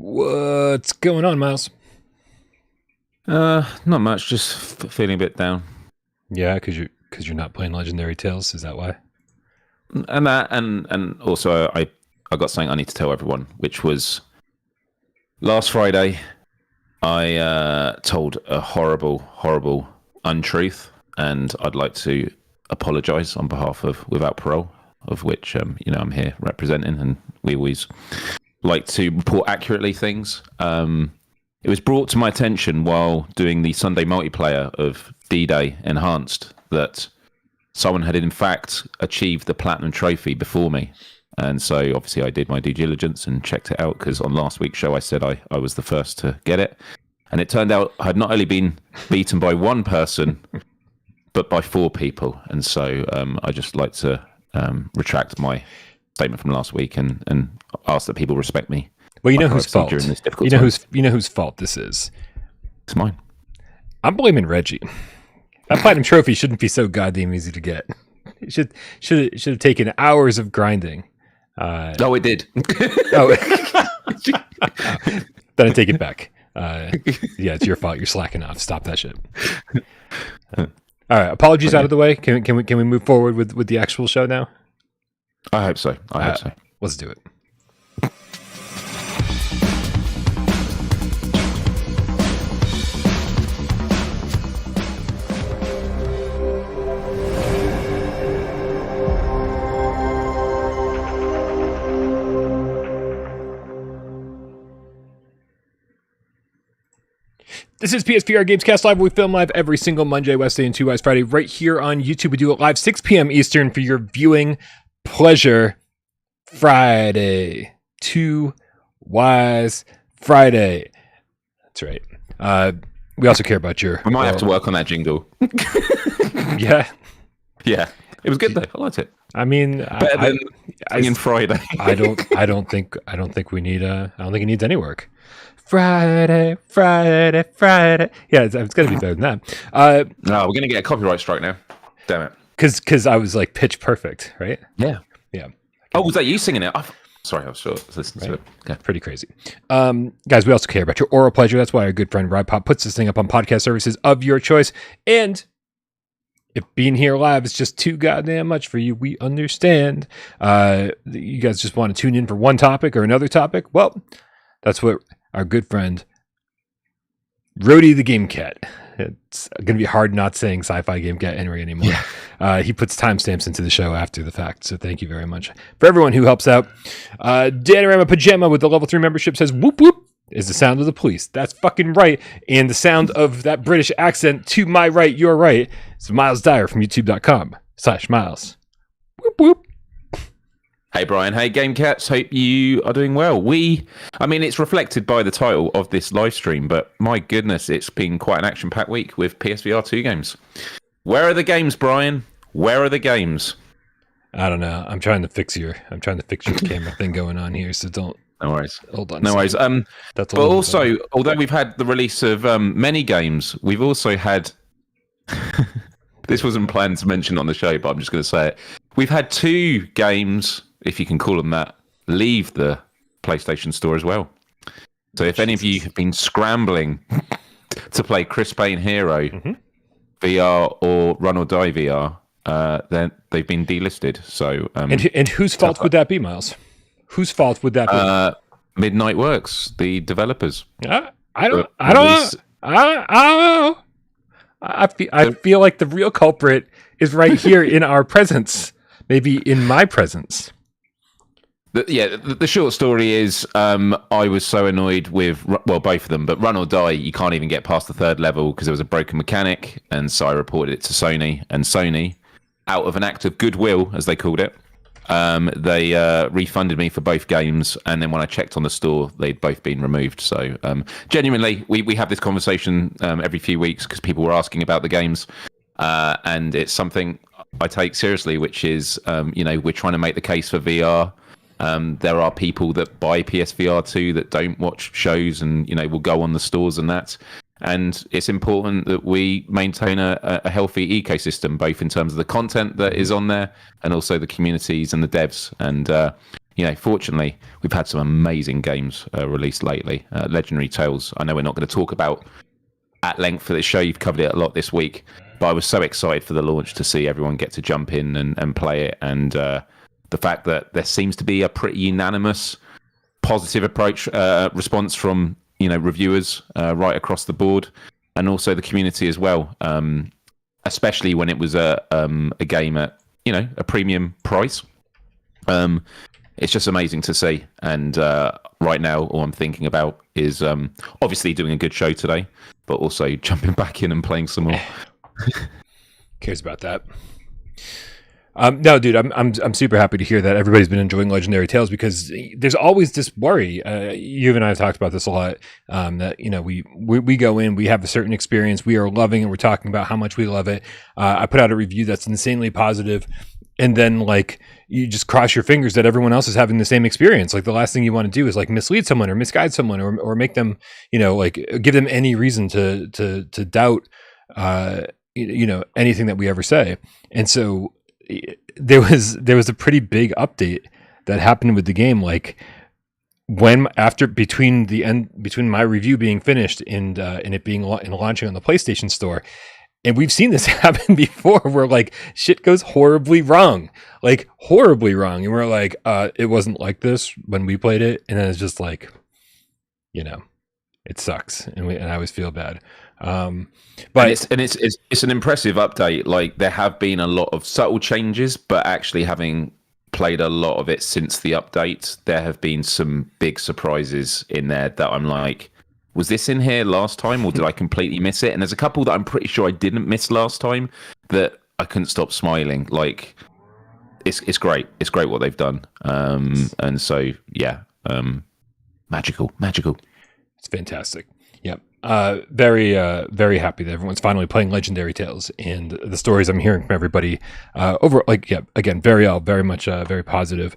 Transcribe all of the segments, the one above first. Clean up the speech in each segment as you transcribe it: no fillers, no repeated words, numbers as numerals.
What's going on, Myles? Not much. Just feeling a bit down. Yeah, because you're not playing Legendary Tales. Is that why? And also I got something I need to tell everyone, which was last Friday. I told a horrible untruth, and I'd like to apologise on behalf of Without Parole, of which I'm here representing, and we always like to report accurately things. It was brought to my attention while doing the Sunday multiplayer of D-Day Enhanced that someone had in fact achieved the Platinum Trophy before me. And so obviously I did my due diligence and checked it out, because on last week's show I said I was the first to get it. And it turned out I had not only been beaten by one person, but by 4 people. And so I just like to retract my statement from last week and ask that people respect me. Well, you know whose fault. During this difficult you know whose fault this is. It's mine. I'm blaming Reggie. That Platinum Trophy shouldn't be so goddamn easy to get. It should have taken hours of grinding. Oh, it did. Then I take it back. Yeah, it's your fault. You're slacking off. Stop that shit. All right, apologies out of the way. Can we move forward with the actual show now? I hope so. I hope so. Let's do it. This is PSVR GamesCast Live. We film live every single Monday, Wednesday, and 2 Wise Friday right here on YouTube. We do it live 6 p.m. Eastern for your viewing pleasure. Friday. 2 Wise Friday. That's right. We also care about your... We might have to work on that jingle. Yeah. Yeah. It was good though. I liked it. I mean... Better than singing Friday. I don't think we need... I don't think it needs any work. Friday. Yeah, it's going to be better than that. No, we're going to get a copyright strike now. Damn it. Because I was like pitch perfect, right? Yeah. Oh, was that you singing it? Sorry, I was sure listening to it. Okay. Pretty crazy. Guys, we also care about your oral pleasure. That's why our good friend Rod Pop puts this thing up on podcast services of your choice. And if being here live is just too goddamn much for you, we understand. You guys just want to tune in for one topic or another topic? Well, that's what our good friend Rody the Game Cat. It's going to be hard not saying Sci-Fi Game Cat Henry anymore. Yeah. He puts timestamps into the show after the fact, so thank you very much. For everyone who helps out, Danorama Pajama with the level 3 membership says, whoop whoop, is the sound of the police. That's fucking right. And the sound of that British accent to my right, your right, is Myles Dyer from youtube.com/Myles. Whoop whoop. Hey Brian, hey GameCats, hope you are doing well. It's reflected by the title of this live stream, but my goodness, it's been quite an action-packed week with PSVR2 games. Where are the games, Brian? Where are the games? I don't know. I'm trying to fix your camera thing going on here, so don't. No worries. Hold on. No worries. That's but also, although we've had the release of many games, we've also had. This wasn't planned to mention on the show, but I'm just going to say it. We've had 2 games, if you can call them that, leave the PlayStation Store as well. So if any of you have been scrambling to play Chris Payne Hero VR or Run or Die VR, then they've been delisted. So and whose fault would that be, Myles? Whose fault would that be? Midnight Works, the developers. I don't know. I feel like the real culprit is right here in our presence. Maybe in my presence. The short story is I was so annoyed with, well, both of them, but Run or Die, you can't even get past the 3rd level because there was a broken mechanic, and so I reported it to Sony, and Sony, out of an act of goodwill, as they called it, they refunded me for both games, and then when I checked on the store, they'd both been removed. So genuinely, we have this conversation every few weeks because people were asking about the games, and it's something I take seriously, which is, we're trying to make the case for VR. There are people that buy PSVR2 that don't watch shows and, will go on the stores and that. And it's important that we maintain a healthy ecosystem, both in terms of the content that is on there and also the communities and the devs. And, fortunately, we've had some amazing games released lately. Legendary Tales, I know we're not going to talk about at length for this show. You've covered it a lot this week. But I was so excited for the launch to see everyone get to jump in and play it. And the fact that there seems to be a pretty unanimous positive response from reviewers right across the board, and also the community as well, especially when it was a game at a premium price. It's just amazing to see. And right now all I'm thinking about is obviously doing a good show today, but also jumping back in and playing some more. Cares about that. No, dude, I'm super happy to hear that everybody's been enjoying Legendary Tales, because there's always this worry. You and I have talked about this a lot. That we go in, we have a certain experience, we are loving it, we're talking about how much we love it. I put out a review that's insanely positive, and then like you just cross your fingers that everyone else is having the same experience. Like the last thing you want to do is like mislead someone or misguide someone or make them like give them any reason to doubt anything that we ever say. And so there was a pretty big update that happened with the game, like between my review being finished and it being launching on the PlayStation Store. And we've seen this happen before, where like shit goes horribly wrong, and we're like, it wasn't like this when we played it, and then it's just like, it sucks, and I always feel bad. But it's an impressive update. Like there have been a lot of subtle changes, but actually having played a lot of it since the update, there have been some big surprises in there that I'm like, was this in here last time, or did I completely miss it? And there's a couple that I'm pretty sure I didn't miss last time that I couldn't stop smiling. Like it's great. It's great what they've done. And so yeah, magical. It's fantastic. Yep. Very happy that everyone's finally playing Legendary Tales, and the stories I'm hearing from everybody again, very much very positive.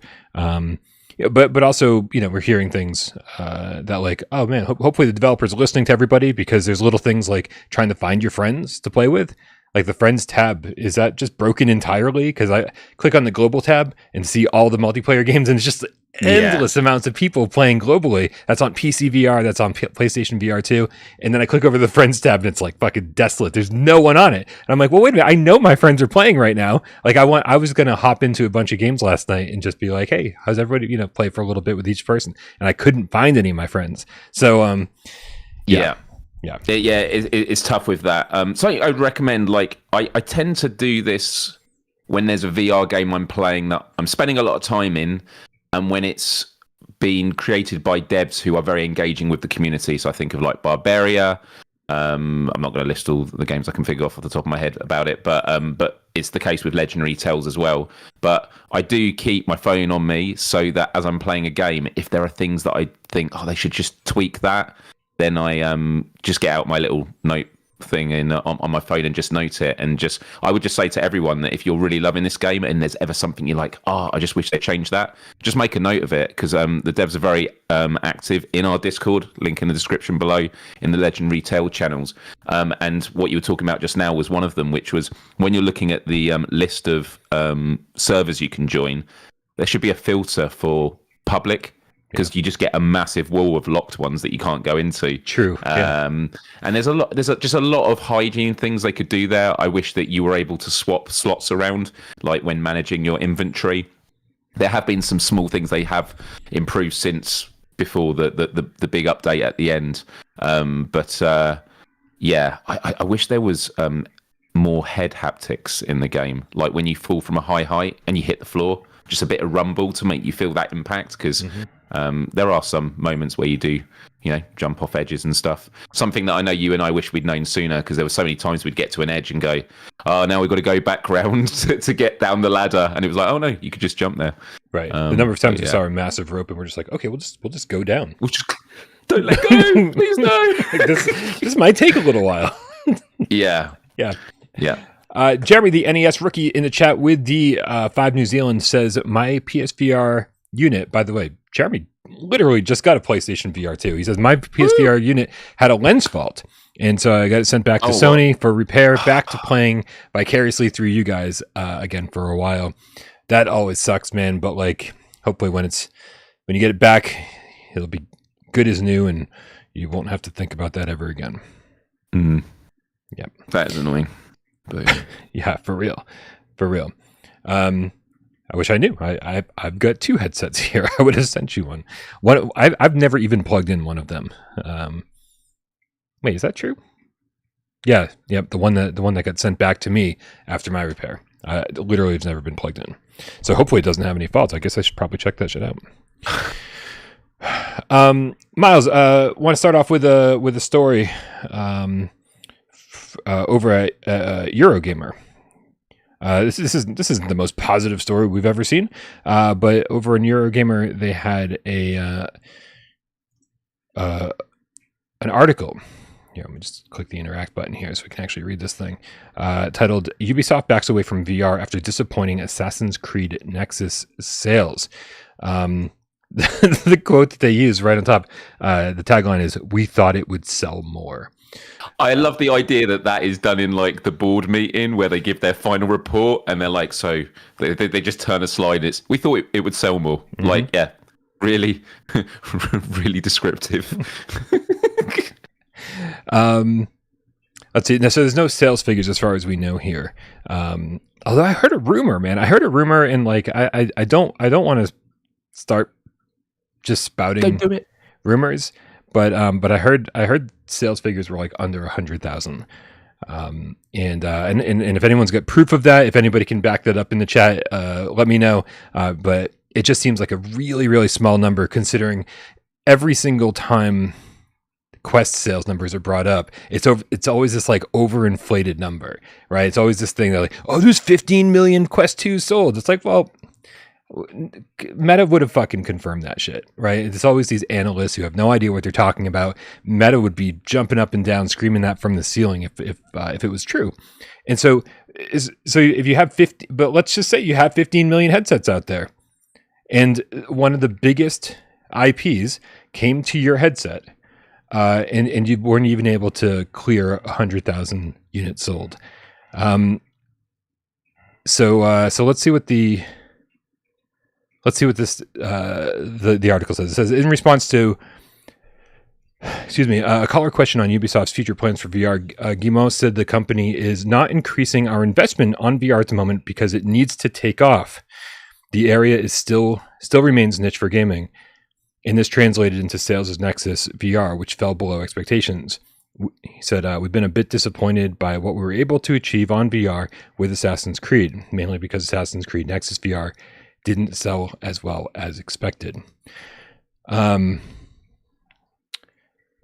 But also, we're hearing things that like, oh man, hopefully the developers are listening to everybody, because there's little things like trying to find your friends to play with. Like the friends tab, is that just broken entirely? Because I click on the global tab and see all the multiplayer games, and it's just endless amounts of people playing globally. That's on PSVR, that's on PlayStation VR2. And then I click over the friends tab and it's like fucking desolate. There's no one on it. And I'm like, well, wait a minute. I know my friends are playing right now. Like I was going to hop into a bunch of games last night and just be like, hey, how's everybody, play for a little bit with each person. And I couldn't find any of my friends. So, yeah. It's tough with that. Something I would recommend, like I tend to do this when there's a VR game I'm playing that I'm spending a lot of time in, and when it's been created by devs who are very engaging with the community. So I think of like Barbaria. I'm not going to list all the games I can figure off the top of my head about it, but it's the case with Legendary Tales as well. But I do keep my phone on me so that as I'm playing a game, if there are things that I think, they should just tweak that, then I just get out my little note thing on my phone and just note it. And I would just say to everyone that if you're really loving this game and there's ever something you're like, I just wish they changed that, just make a note of it, because the devs are very active in our Discord, link in the description below, in the Legendary Tale channels. And what you were talking about just now was one of them, which was when you're looking at the list of servers you can join, there should be a filter for public, because you just get a massive wall of locked ones that you can't go into. True. And there's just a lot of hygiene things they could do there. I wish that you were able to swap slots around, like when managing your inventory. There have been some small things they have improved since before the big update at the end. I wish there was more head haptics in the game, like when you fall from a high height and you hit the floor, just a bit of rumble to make you feel that impact, because there are some moments where you do, jump off edges and stuff. Something that I know you and I wish we'd known sooner, because there were so many times we'd get to an edge and go, now we've got to go back round to get down the ladder, and it was like, oh no, you could just jump there. Right. The number of times we saw a massive rope and we're just like, okay, we'll just go down. We'll just don't let go, please no. Like this might take a little while. Yeah. Jeremy, the NES rookie in the chat with the 5 New Zealand, says, my PSVR unit, by the way, Jeremy literally just got a PlayStation VR2. He says, my PSVR unit had a lens fault, and so I got it sent back to Sony for repair, back to playing vicariously through you guys again for a while. That always sucks, man, but like, hopefully when you get it back, it'll be good as new, and you won't have to think about that ever again. Yep, that is annoying. But yeah, for real. I wish I knew. I've got 2 headsets here. I would have sent you one. I've never even plugged in one of them. Wait, is that true? Yeah, yep. The one that got sent back to me after my repair. Literally, it's never been plugged in. So hopefully, it doesn't have any faults. I guess I should probably check that shit out. Myles, want to start off with a story over at Eurogamer. This isn't the most positive story we've ever seen, but over in Eurogamer they had an article. Here, let me just click the interact button here so we can actually read this thing. Titled "Ubisoft backs away from VR after disappointing Assassin's Creed Nexus sales." The quote that they use right on top, the tagline is, "We thought it would sell more." I love the idea that is done in like the board meeting where they give their final report and they're like, so they just turn a slide. We thought it would sell more. Mm-hmm. Like, yeah, really, really descriptive. Let's see. Now, so there's no sales figures as far as we know here. Although I heard a rumor, man. I heard a rumor, and like I don't want to start just spouting rumors, but I heard sales figures were like under 100,000. And if anyone's got proof of that, if anybody can back that up in the chat, let me know. But it just seems like a really, really small number considering every single time Quest sales numbers are brought up, it's always this like overinflated number, right? It's always this thing that like, oh, there's 15 million Quest 2s sold. It's like, well, Meta would have fucking confirmed that shit, right? It's always these analysts who have no idea what they're talking about. Meta would be jumping up and down, screaming that from the ceiling if it was true. And so if you have 50, but let's just say you have 15 million headsets out there, and one of the biggest IPs came to your headset, and you weren't even able to clear 100,000 units sold. So let's see what this the article says. It says, in response to a caller question on Ubisoft's future plans for VR, Guillemot said the company is not increasing our investment on VR at the moment because it needs to take off. The area is still remains niche for gaming, and this translated into sales as Nexus VR, which fell below expectations. He said, we've been a bit disappointed by what we were able to achieve on VR with Assassin's Creed, mainly because Assassin's Creed Nexus VR didn't sell as well as expected.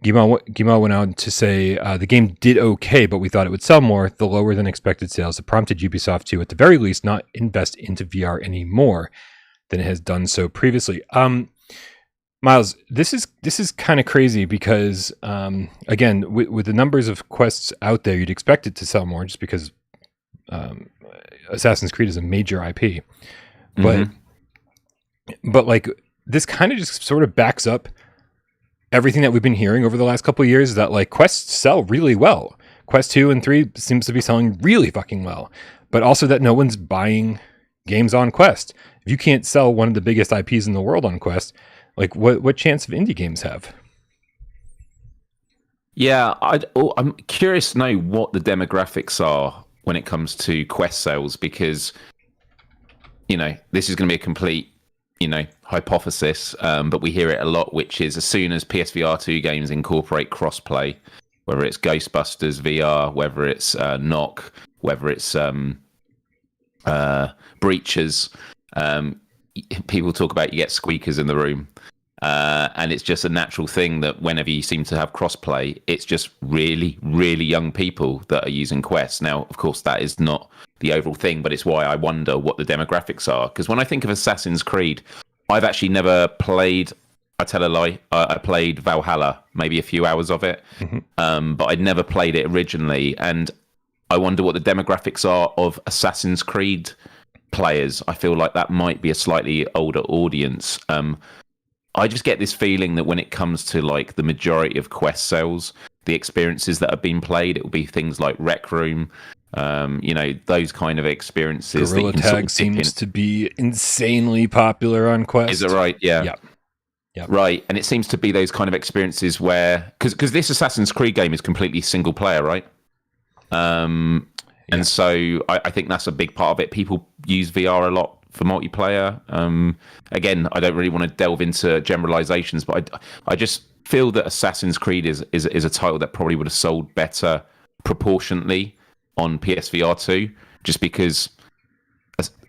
Guillemot went on to say, the game did okay, but we thought it would sell more. The lower than expected sales have prompted Ubisoft to, at the very least, not invest into VR any more than it has done so previously. Myles, this is kind of crazy because, again, with the numbers of quests out there, you'd expect it to sell more just because Assassin's Creed is a major IP. But like this kind of just sort of backs up everything that we've been hearing over the last couple of years, that like quests sell really well. Quest 2 and 3 seems to be selling really fucking well, but also that no one's buying games on Quest. If you can't sell one of the biggest IPs in the world on Quest, like what chance of indie games have? Yeah, I'm curious to know what the demographics are when it comes to Quest sales, because this is going to be a complete, hypothesis, but we hear it a lot, which is as soon as PSVR2 games incorporate crossplay, whether it's Ghostbusters VR, whether it's Knock, whether it's Breaches, people talk about you get squeakers in the room. And it's just a natural thing that whenever you seem to have crossplay, it's just really, really young people that are using Quest. Now, of course, that is not the overall thing, but it's why I wonder what the demographics are. Because when I think of Assassin's Creed, I've actually never played, I tell a lie, I played Valhalla, maybe a few hours of it, but I'd never played it originally. And I wonder what the demographics are of Assassin's Creed players. I feel like that might be a slightly older audience. I just get this feeling that when it comes to like the majority of Quest sales, the experiences that have been played, it will be things like Rec Room, Those kind of experiences. Gorilla Tag seems to be insanely popular on Quest. Is it right? Yeah. Yep. Right, and it seems to be those kind of experiences where, because this Assassin's Creed game is completely single player, right? And so I think that's a big part of it. People use VR a lot for multiplayer. Again, I don't really want to delve into generalizations, but I just feel that Assassin's Creed is a title that probably would have sold better proportionately on PSVR2, just because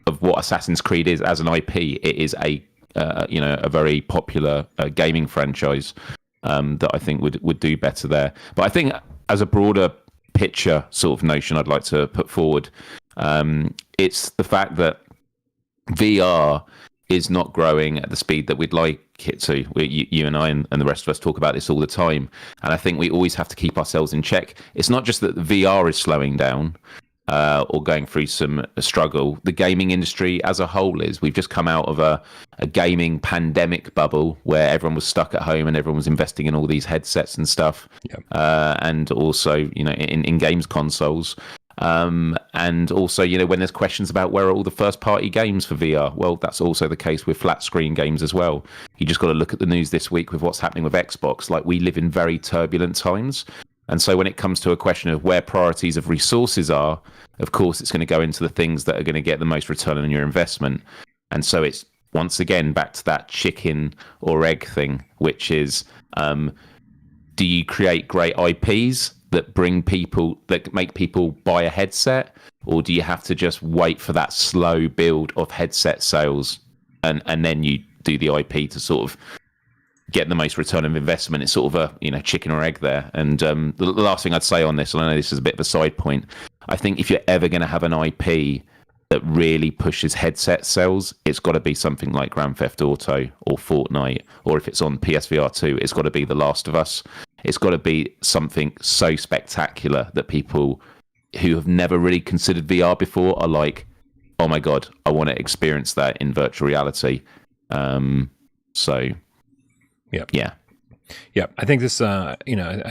of what Assassin's Creed is as an IP. It is a very popular gaming franchise that I think would do better there. But I think as a broader picture sort of notion I'd like to put forward, it's the fact that VR is not growing at the speed that we'd like it to. You and I and the rest of us talk about this all the time, and I think we always have to keep ourselves in check. It's not just that the VR is slowing down or going through some struggle. The gaming industry as a whole is. We've just come out of a gaming pandemic bubble where everyone was stuck at home and everyone was investing in all these headsets and stuff, and also in games consoles. And also, when there's questions about where are all the first-party games for VR, well, that's also the case with flat-screen games as well. You just got to look at the news this week with what's happening with Xbox. Like, we live in very turbulent times. And so when it comes to a question of where priorities of resources are, of course, it's going to go into the things that are going to get the most return on your investment. And so it's, once again, back to that chicken or egg thing, which is, do you create great IPs that make people buy a headset, or do you have to just wait for that slow build of headset sales and then you do the IP to sort of get the most return of investment? It's sort of a chicken or egg there. And the last thing I'd say on this, and I know this is a bit of a side point, I think if you're ever going to have an IP that really pushes headset sales, it's got to be something like Grand Theft Auto or Fortnite, or if it's on PSVR2, it's got to be The Last of Us. It's got to be something so spectacular that people who have never really considered VR before are like, oh my God, I want to experience that in virtual reality. Yeah. I think this, I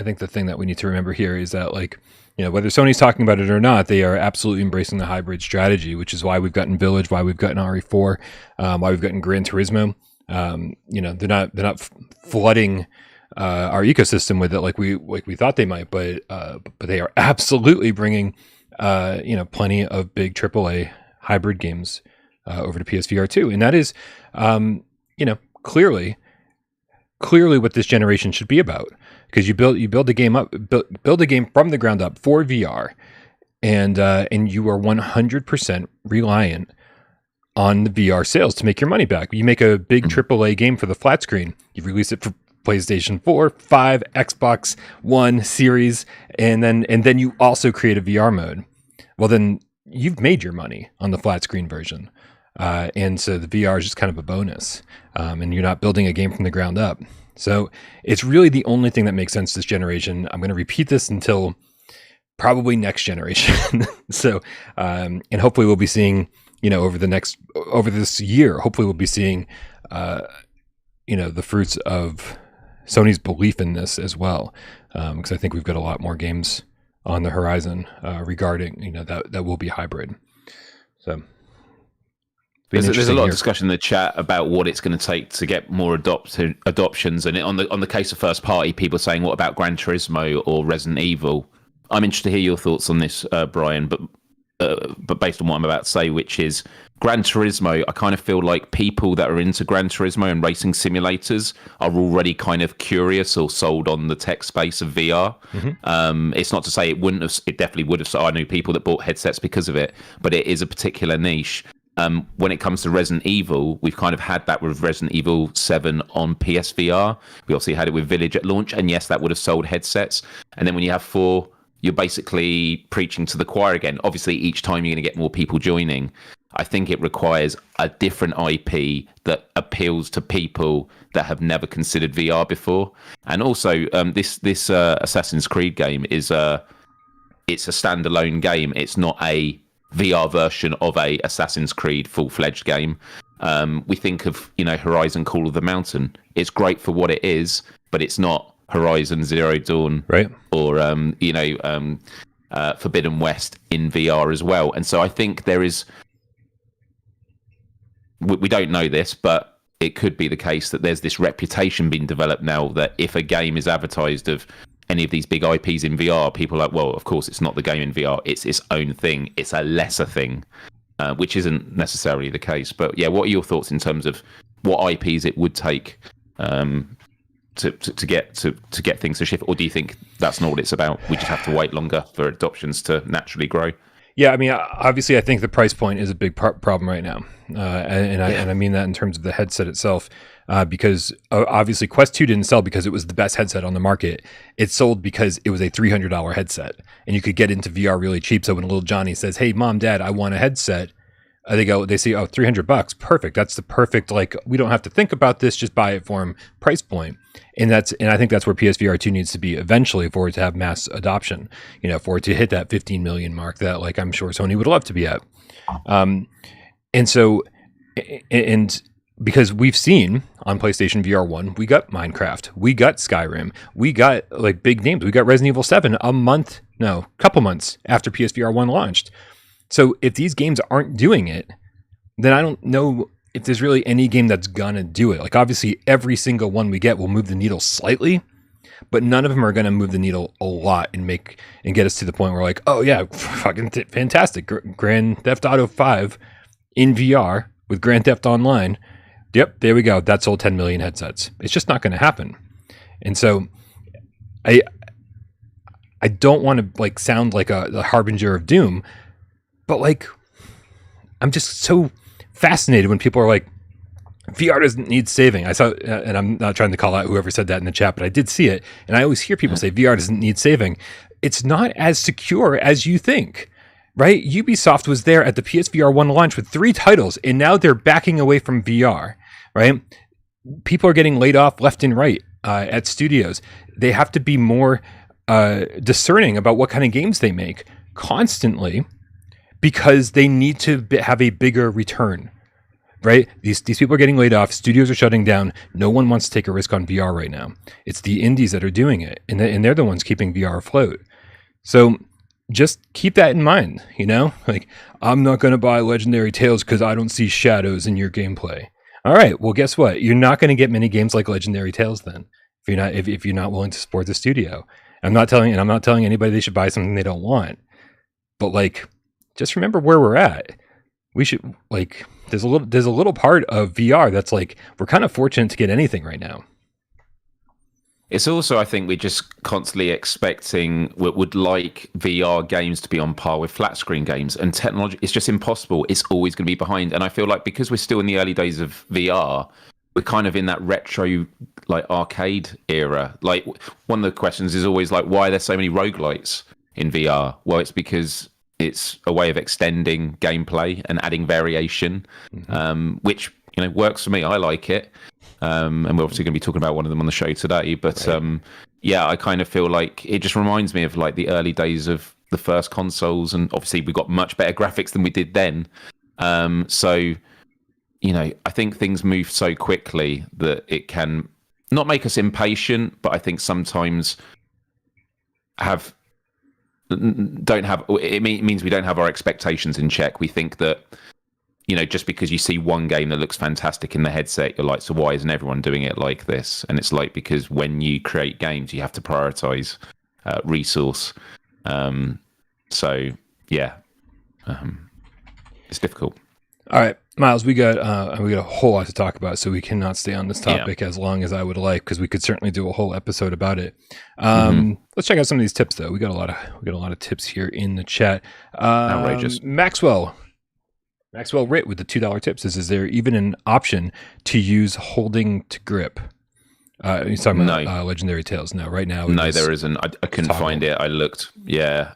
think the thing that we need to remember here is that, whether Sony's talking about it or not, they are absolutely embracing the hybrid strategy, which is why we've gotten Village, why we've gotten RE4, why we've gotten Gran Turismo. They're not flooding our ecosystem with it like we thought they might, but they are absolutely bringing plenty of big AAA hybrid games over to PSVR2, and that is clearly what this generation should be about, because you build a game from the ground up for VR, and you are 100% reliant on the VR sales to make your money back. You make a big AAA game for the flat screen, you release it for PlayStation 4, 5, Xbox One, Series, and then you also create a VR mode. Well, then you've made your money on the flat screen version. And so the VR is just kind of a bonus. And you're not building a game from the ground up. So it's really the only thing that makes sense this generation. I'm going to repeat this until probably next generation. So, and hopefully we'll be seeing, over this year, hopefully we'll be seeing, the fruits of Sony's belief in this as well, because I think we've got a lot more games on the horizon regarding that will be hybrid. So there's a lot of discussion in the chat about what it's going to take to get more adoptions, and on the case of first party, people saying, what about Gran Turismo or Resident Evil? I'm interested to hear your thoughts on this, Brian, but based on what I'm about to say, which is Gran Turismo, I kind of feel like people that are into Gran Turismo and racing simulators are already kind of curious or sold on the tech space of VR. Mm-hmm. It's not to say it wouldn't have, it definitely would have. So I knew people that bought headsets because of it, but it is a particular niche. When it comes to Resident Evil, we've kind of had that with Resident Evil 7 on PSVR. We obviously had it with Village at launch, and yes, that would have sold headsets. And then when you have 4, you're basically preaching to the choir again. Obviously, each time you're going to get more people joining. I think it requires a different IP that appeals to people that have never considered VR before. And also, this Assassin's Creed game it's a standalone game. It's not a VR version of a Assassin's Creed full-fledged game. We think of Horizon Call of the Mountain. It's great for what it is, but it's not Horizon Zero Dawn, right? Or Forbidden West in VR as well. And so I think there is, we don't know this, but it could be the case that there's this reputation being developed now that if a game is advertised of any of these big IPs in VR, people are like, well, of course, it's not the game in VR. It's its own thing. It's a lesser thing, which isn't necessarily the case. But yeah, what are your thoughts in terms of what IPs it would take to get things to shift? Or do you think that's not what it's about? We just have to wait longer for adoptions to naturally grow? Yeah, I mean, obviously, I think the price point is a big problem right now, and I mean that in terms of the headset itself, because obviously Quest 2 didn't sell because it was the best headset on the market. It sold because it was a $300 headset, and you could get into VR really cheap. So when little Johnny says, "Hey, Mom, Dad, I want a headset," they say, "Oh, $300, perfect. That's the perfect, like, we don't have to think about this, just buy it for him price point." And I think that's where PSVR2 needs to be eventually for it to have mass adoption, for it to hit that 15 million mark that, like, I'm sure Sony would love to be at. And so, and because we've seen on PlayStation VR 1, we got Minecraft, we got Skyrim, we got like big names, we got Resident Evil 7 couple months after PSVR 1 launched. So if these games aren't doing it, then I don't know if there's really any game that's gonna do it. Like, obviously every single one we get will move the needle slightly, but none of them are gonna move the needle a lot and get us to the point where, like, oh yeah, fucking fantastic, Grand Theft Auto 5 in VR with Grand Theft Online. Yep, there we go. That sold 10 million headsets. It's just not gonna happen. And so I don't want to like sound like a harbinger of doom, but like, I'm just so fascinated when people are like, VR doesn't need saving. I saw, and I'm not trying to call out whoever said that in the chat, but I did see it. And I always hear people say VR doesn't need saving. It's not as secure as you think, right? Ubisoft was there at the PSVR 1 launch with 3 titles, and now they're backing away from VR, right? People are getting laid off left and right at studios. They have to be more discerning about what kind of games they make constantly, because they need to have a bigger return, right? These people are getting laid off. Studios are shutting down. No one wants to take a risk on VR right now. It's the indies that are doing it, and they're the ones keeping VR afloat. So just keep that in mind, Like, I'm not going to buy Legendary Tales because I don't see shadows in your gameplay. All right, well, guess what? You're not going to get many games like Legendary Tales then, if you're not willing to support the studio. I'm not telling anybody they should buy something they don't want, but like, just remember where we're at. We should, like, there's a little part of VR that's like, we're kind of fortunate to get anything right now. It's also, I think, we're just constantly expecting, would like VR games to be on par with flat screen games, and technology, it's just impossible. It's always going to be behind. And I feel like because we're still in the early days of VR, we're kind of in that retro, like, arcade era. Like, one of the questions is always like, why are there so many RogueLites in VR? Well, it's because it's a way of extending gameplay and adding variation, which works for me. I like it, and we're obviously going to be talking about one of them on the show today. But right. Yeah, I kind of feel like it just reminds me of like the early days of the first consoles, and obviously we got much better graphics than we did then. So I think things move so quickly that it can not make us impatient, but I think sometimes it means we don't have our expectations in check. We think that, just because you see one game that looks fantastic in the headset, you're like, so why isn't everyone doing it like this? And it's like, because when you create games, you have to prioritize resource. So yeah, it's difficult. All right, Myles, we got a whole lot to talk about, so we cannot stay on this topic as long as I would like, because we could certainly do a whole episode about it. Let's check out some of these tips, though. We got a lot of tips here in the chat. Outrageous. Maxwell Ritt with the $2 tips is there even an option to use holding to grip? He's talking about Legendary Tales. No, right now. No, there isn't. I couldn't find it. I looked. Yeah.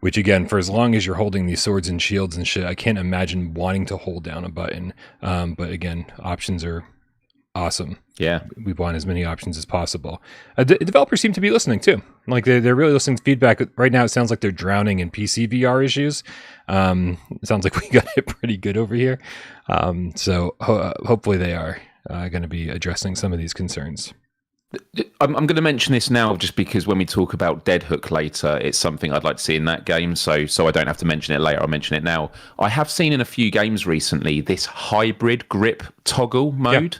Which, again, for as long as you're holding these swords and shields and shit, I can't imagine wanting to hold down a button. But again, options are awesome. Yeah. We want as many options as possible. Developers seem to be listening too. Like they're really listening to feedback. Right now, it sounds like they're drowning in PC VR issues. It sounds like we got it pretty good over here. So hopefully they are going to be addressing some of these concerns. I'm going to mention this now just because when we talk about Dead Hook later, it's something I'd like to see in that game. So I don't have to mention it later. I'll mention it now. I have seen in a few games recently this hybrid grip toggle mode,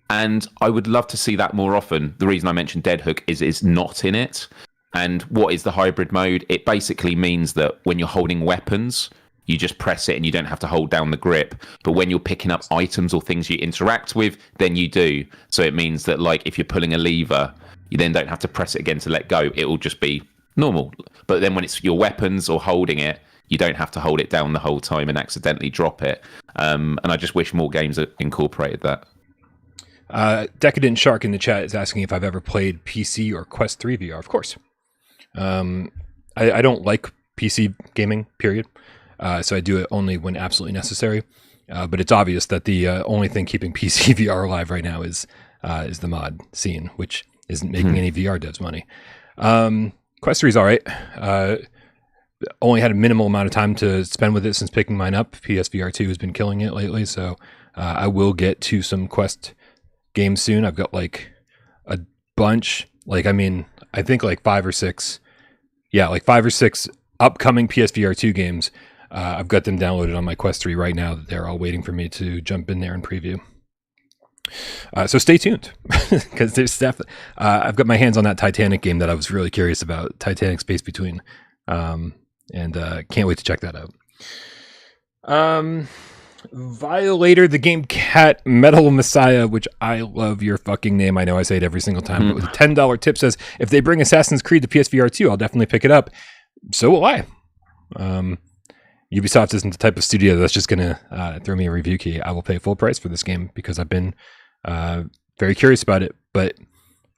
and I would love to see that more often. The reason I mentioned Dead Hook is it's not in it. And what is the hybrid mode? It basically means that when you're holding weapons, you just press it and you don't have to hold down the grip. But when you're picking up items or things you interact with, then you do. So it means that, like, if you're pulling a lever, you then don't have to press it again to let go. It will just be normal. But then when it's your weapons or holding it, you don't have to hold it down the whole time and accidentally drop it. And I just wish more games incorporated that. Decadent Shark in the chat is asking if I've ever played PC or Quest 3 VR. Of course. I don't like PC gaming, period. So I do it only when absolutely necessary. But it's obvious that the only thing keeping PC VR alive right now is the mod scene, which isn't making any VR devs money. Quest 3 is all right. Only had a minimal amount of time to spend with it since picking mine up. PSVR2 has been killing it lately, so I will get to some Quest games soon. I've got like a bunch. I think like 5 or 6. Yeah, like 5 or 6 upcoming PSVR2 games. I've got them downloaded on my Quest 3 right now. They're all waiting for me to jump in there and preview. So stay tuned, because there's stuff. I've got my hands on that Titanic game that I was really curious about, Titanic Space Between, and can't wait to check that out. Violator, the game Cat Metal Messiah, which I love your fucking name. I know I say it every single time, but with a $10 tip says, if they bring Assassin's Creed to PSVR 2, I'll definitely pick it up. So will I. Ubisoft isn't the type of studio that's just going to throw me a review key. I will pay full price for this game because I've been very curious about it, but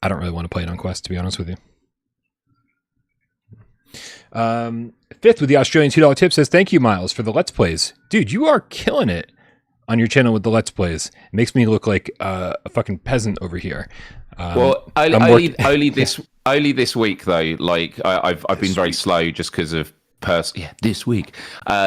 I don't really want to play it on Quest, to be honest with you. Fifth with the Australian $2 tip says, thank you, Myles, for the Let's Plays. Dude, you are killing it on your channel with the Let's Plays. It makes me look like a fucking peasant over here. Only this week, though. Like, I've been very slow just because of this week.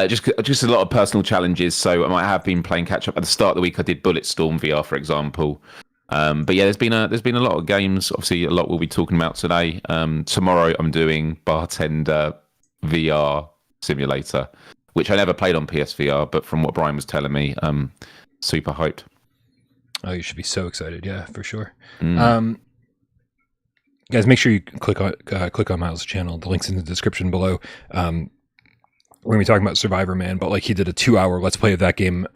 Just a lot of personal challenges, so I might have been playing catch up. At the start of the week, I did Bulletstorm VR, for example. But yeah, there's been a lot of games. Obviously, a lot we'll be talking about today. Tomorrow, I'm doing Bartender VR Simulator, which I never played on PSVR, but from what Bryan was telling me, super hyped. Oh, you should be so excited! Yeah, for sure. Guys, make sure you click on Myles' channel. The link's in the description below. We're going to be talking about Survivorman, but like he did a 2-hour Let's Play of that game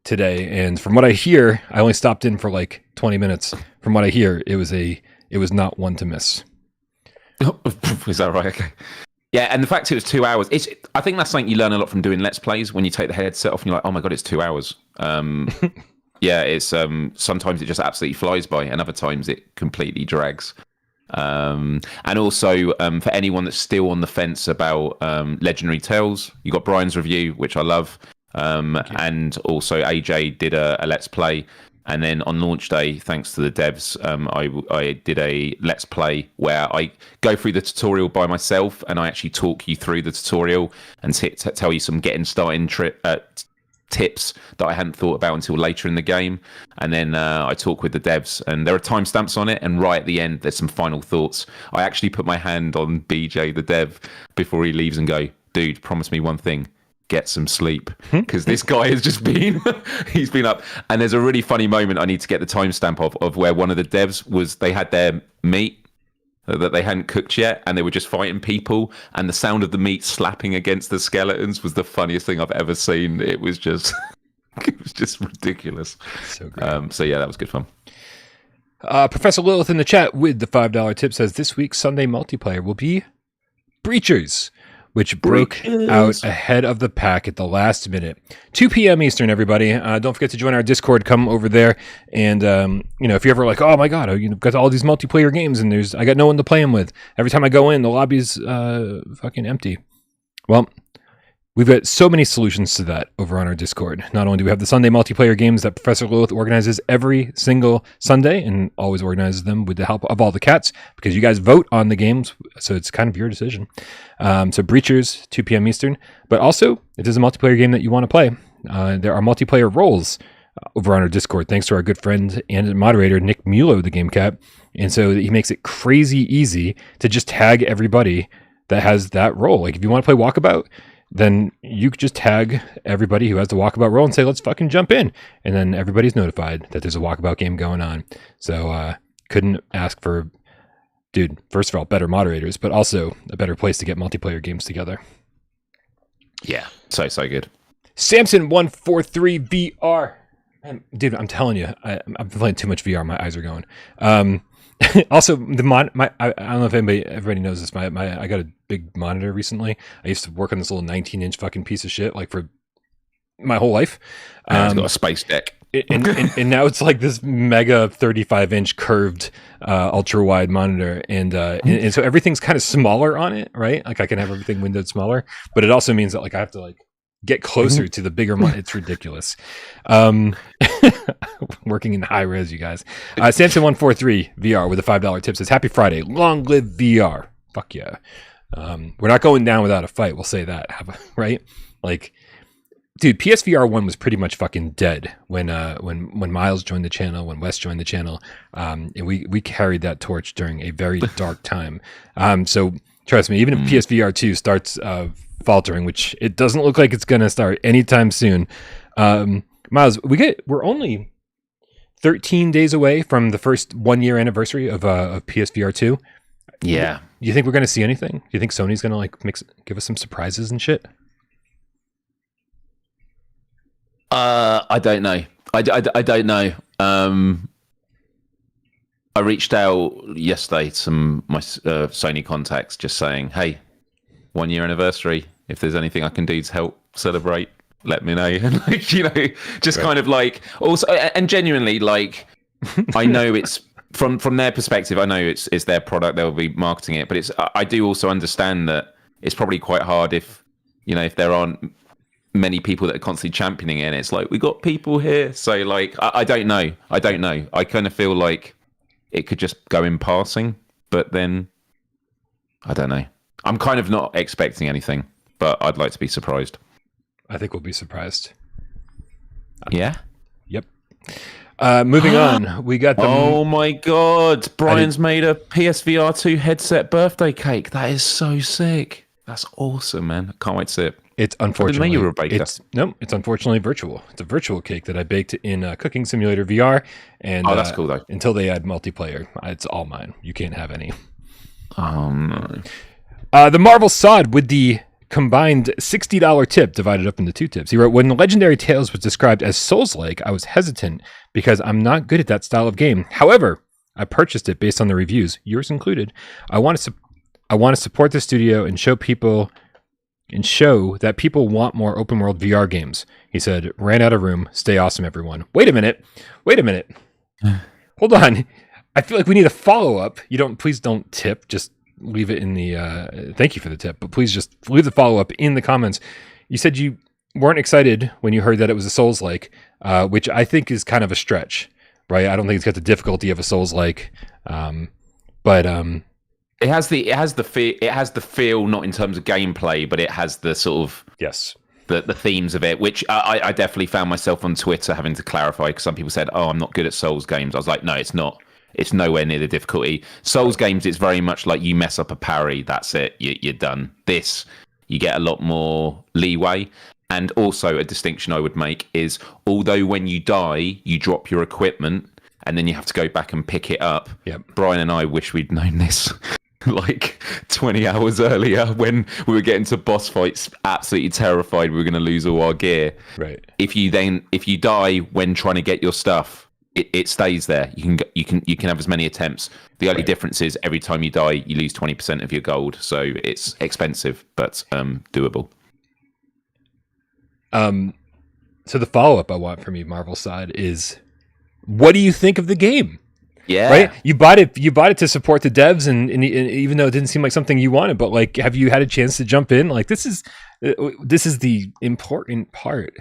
today, and from what I hear, I only stopped in for like 20 minutes. From what I hear, it was not one to miss. Is that right? Okay. Yeah, and the fact it was 2 hours, I think that's something you learn a lot from doing Let's Plays. When you take the headset off and you're like, oh my god, it's 2 hours. Yeah, it's sometimes it just absolutely flies by, and other times it completely drags. And also for anyone that's still on the fence about Legendary Tales, you got Bryan's review, which I love, and also AJ did a Let's Play, and then on launch day, thanks to the devs, I did a Let's Play where I go through the tutorial by myself, and I actually talk you through the tutorial and tell you some getting started tips that I hadn't thought about until later in the game. And then I talk with the devs, and there are timestamps on it, and right at the end there's some final thoughts. I actually put my hand on BJ the dev before he leaves and go, dude, promise me one thing, get some sleep, because this guy has just been he's been up. And there's a really funny moment I need to get the timestamp of where one of the devs they had their meat that they hadn't cooked yet, and they were just fighting people, and the sound of the meat slapping against the skeletons was the funniest thing I've ever seen. It was just ridiculous. So great. So yeah, that was good fun. Professor Lilith in the chat with the $5 tip says, this week's Sunday multiplayer will be Breachers, which broke out ahead of the pack at the last minute. 2 p.m. Eastern, everybody. Don't forget to join our Discord. Come over there. And, if you're ever like, oh my God, I've got all these multiplayer games and I got no one to play them with. Every time I go in, the lobby's fucking empty. Well, we've got so many solutions to that over on our Discord. Not only do we have the Sunday multiplayer games that Professor Lilith organizes every single Sunday, and always organizes them with the help of all the cats, because you guys vote on the games, so it's kind of your decision. So Breachers, 2 p.m. Eastern. But also, if there's a multiplayer game that you want to play, there are multiplayer roles over on our Discord, thanks to our good friend and moderator, Nick Mulo, the Game Cat. And so he makes it crazy easy to just tag everybody that has that role. Like if you want to play Walkabout, then you could just tag everybody who has the Walkabout role and say, let's fucking jump in. And then everybody's notified that there's a Walkabout game going on. So couldn't ask for, dude, first of all, better moderators, but also a better place to get multiplayer games together. Yeah, so good. Samson143 VR. Man, dude, I'm telling you, I've been playing too much VR. My eyes are going. Also, I don't know if everybody knows this. I got a big monitor recently. I used to work on this little 19-inch fucking piece of shit like for my whole life. It's got a space deck. And now it's like this mega 35-inch curved ultra wide monitor, and so everything's kind of smaller on it, right? Like I can have everything windowed smaller, but it also means that like I have to like get closer to the bigger monitor. It's ridiculous. Working in high res, you guys. Samson143 VR with a $5 tip says, "Happy Friday, long live VR." Fuck yeah. We're not going down without a fight. We'll say that, right? Like. Dude, PSVR1 was pretty much fucking dead when Myles joined the channel, when Wes joined the channel, and we carried that torch during a very dark time. So trust me, even if PSVR2 starts faltering, which it doesn't look like it's gonna start anytime soon, Myles, we're only 13 days away from the first 1 year anniversary of PSVR2. Yeah. Do you think we're gonna see anything? Do you think Sony's gonna like give us some surprises and shit? I don't know. I don't know. I reached out yesterday to my Sony contacts, just saying, "Hey, 1 year anniversary. If there's anything I can do to help celebrate, let me know." And like, just kind of like also, and genuinely, like, I know it's from their perspective. I know it's their product. They'll be marketing it, but I do also understand that it's probably quite hard if there aren't many people that are constantly championing it. And it's like, we got people here. So like, I don't know. I kind of feel like it could just go in passing, but then I don't know. I'm kind of not expecting anything, but I'd like to be surprised. I think we'll be surprised. Yeah? Yep. Moving on, we got the... Oh my God. Brian's made a PSVR2 headset birthday cake. That is so sick. That's awesome, man. I can't wait to see it. It's unfortunately you were a baker. It's unfortunately virtual. It's a virtual cake that I baked in Cooking Simulator VR. And that's cool though. Until they add multiplayer, it's all mine. You can't have any. Oh no. The Marvel Sod with the combined $60 tip divided up into two tips. He wrote, "When Legendary Tales was described as Souls-like, I was hesitant because I'm not good at that style of game. However, I purchased it based on the reviews, yours included. I want to support the studio and show that people want more open world VR games." He said, "Ran out of room. Stay awesome, everyone." Wait a minute. Hold on. I feel like we need a follow up. Please don't tip. Just leave it in the, thank you for the tip, but please just leave the follow up in the comments. You said you weren't excited when you heard that it was a Souls-like, which I think is kind of a stretch, right? I don't think it's got the difficulty of a Souls-like, but It has the feel, not in terms of gameplay, but it has the sort of the themes of it, which I definitely found myself on Twitter having to clarify, because some people said, "Oh, I'm not good at Souls games." I was like, no, it's not. It's nowhere near the difficulty. Souls games, it's very much like you mess up a parry, that's it, you're done. This, you get a lot more leeway. And also a distinction I would make is, although when you die, you drop your equipment and then you have to go back and pick it up. Yep. Brian and I wish we'd known this like 20 hours earlier when we were getting to boss fights, absolutely terrified we were going to lose all our gear. Right. If you die when trying to get your stuff, it stays there. You can have as many attempts. The only difference is every time you die, you lose 20% of your gold. So it's expensive, but doable. So the follow up I want from you, Marvel side, is what do you think of the game? Yeah. Right. You bought it to support the devs, and even though it didn't seem like something you wanted, but like, have you had a chance to jump in? Like, this is the important part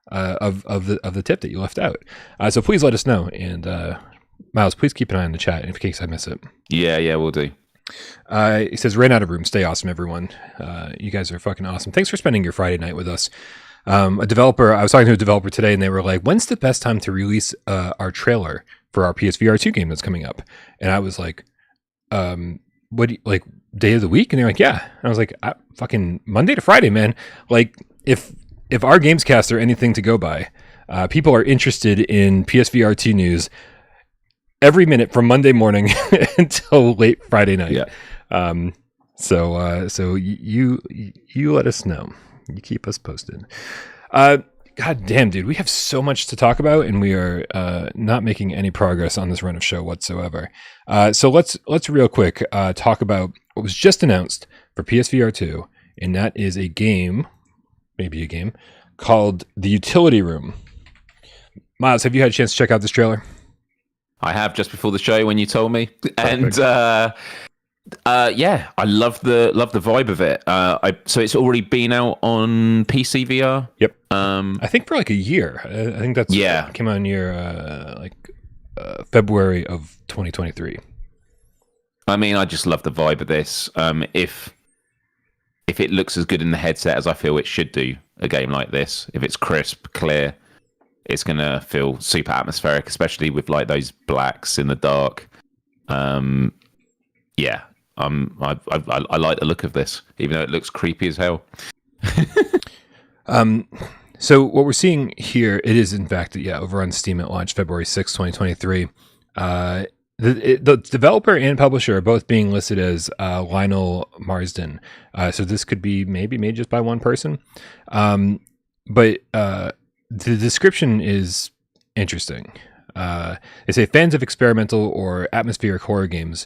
of the tip that you left out. So please let us know, and Myles, please keep an eye on the chat in case I miss it. Yeah, we'll do. He says, "Ran out of room. Stay awesome, everyone. You guys are fucking awesome. Thanks for spending your Friday night with us." A developer, I was talking to a developer today, and they were like, "When's the best time to release our trailer for our PSVR2 game that's coming up?" And I was like, "What? Like day of the week?" And they're like, "Yeah." And I was like, "Fucking Monday to Friday, man. Like if our GAMESCAST are anything to go by, people are interested in PSVR2 news every minute from Monday morning until late Friday night." Yeah. So you let us know. You keep us posted. God damn, dude, we have so much to talk about, and we are not making any progress on this run of show whatsoever. So let's real quick talk about what was just announced for PSVR 2, and that is a game, maybe a game, called The Utility Room. Myles, have you had a chance to check out this trailer? I have, just before the show when you told me. Perfect. And yeah, I love the vibe of it. So it's already been out on PSVR. Yep. I think for like a year. I think that's came out in February of 2023. I mean, I just love the vibe of this. If it looks as good in the headset as I feel it should do, a game like this, if it's crisp, clear, it's gonna feel super atmospheric, especially with like those blacks in the dark. Yeah. I like the look of this, even though it looks creepy as hell. So what we're seeing here, it is in fact, over on Steam at launch February 6, 2023. The developer and publisher are both being listed as Lionel Marsden. So this could be maybe made just by one person. But the description is interesting. They say fans of experimental or atmospheric horror games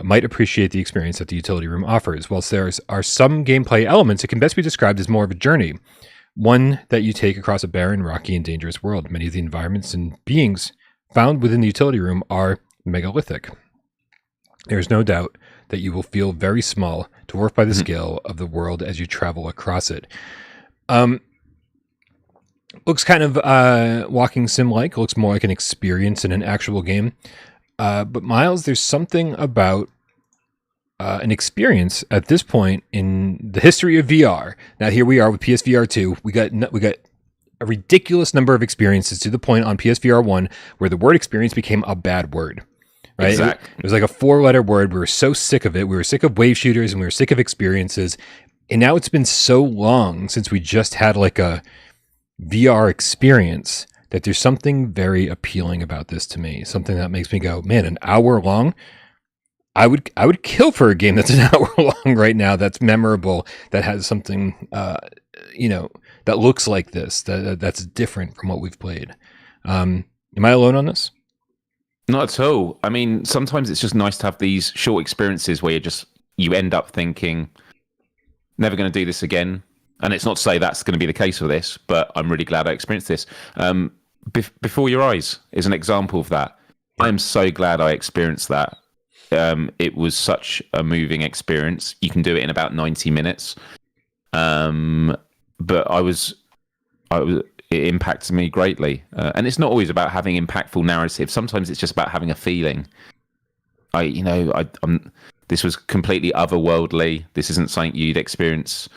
might appreciate the experience that the Utility Room offers. Whilst there are some gameplay elements, it can best be described as more of a journey, one that you take across a barren, rocky, and dangerous world. Many of the environments and beings found within the Utility Room are megalithic. There is no doubt that you will feel very small, dwarfed by the scale of the world as you travel across it. Looks kind of walking sim-like. Looks more like an experience in an actual game. But Myles, there's something about an experience at this point in the history of VR. Now here we are with PSVR 2. We got a ridiculous number of experiences to the point on PSVR 1 where the word experience became a bad word. Right? Exactly. It was like a 4-letter word. We were so sick of it. We were sick of wave shooters and we were sick of experiences. And now it's been so long since we just had like a VR experience that there's something very appealing about this to me. Something that makes me go, man, an hour long? I would kill for a game that's an hour long right now, that's memorable, that has something, that looks like this, that's different from what we've played. Am I alone on this? Not at all. I mean, sometimes it's just nice to have these short experiences where you end up thinking, never going to do this again. And it's not to say that's going to be the case for this, but I'm really glad I experienced this. Before Your Eyes is an example of that. I'm so glad I experienced that. It was such a moving experience. You can do it in about 90 minutes. But it impacted me greatly. And it's not always about having impactful narrative. Sometimes it's just about having a feeling. This was completely otherworldly. This isn't something you'd experience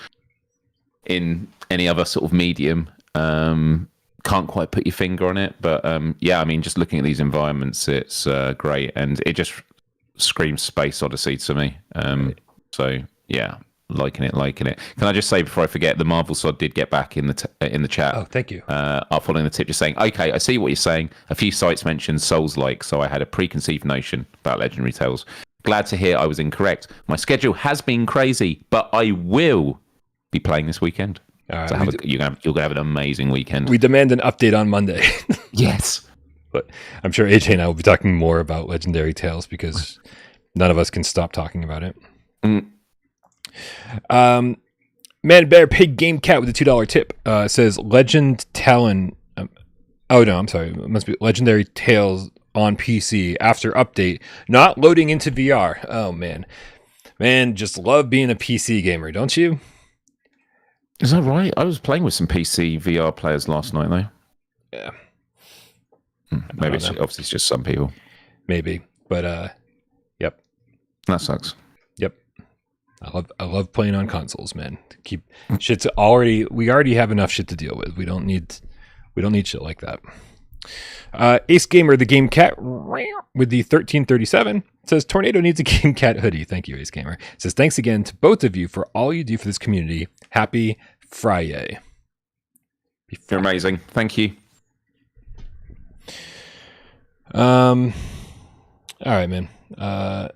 in any other sort of medium. Can't quite put your finger on it, but I mean, just looking at these environments, it's great, and it just screams Space Odyssey to me. So yeah, liking it. Can I just say before I forget, the Marvel Sod did get back in the chat. Oh, thank you. Following the tip, just saying, okay, I see what you're saying. A few sites mentioned Souls-like, so I had a preconceived notion about Legendary Tales. Glad to hear I was incorrect. My schedule has been crazy, but I will be playing this weekend. So you're gonna have an amazing weekend. We demand an update on Monday. Yes, but I'm sure AJ and I will be talking more about Legendary Tales because none of us can stop talking about it. Man Bear Pig Game Cat with a $2 tip says Legend Talon. Oh no, I'm sorry. It must be Legendary Tales on PC after update, not loading into VR. Oh man, just love being a PC gamer, don't you? Is that right? I was playing with some PC VR players last night, though. Yeah. Maybe obviously it's just some people. Maybe, but yep. That sucks. Yep. I love playing on consoles, man. We already have enough shit to deal with. We don't need shit like that. Ace Gamer, the Game Cat with the 1337 says Tornado needs a Game Cat hoodie. Thank you, Ace Gamer. Says thanks again to both of you for all you do for this community. Happy Fryday. You're amazing. Thank you. All right, man. I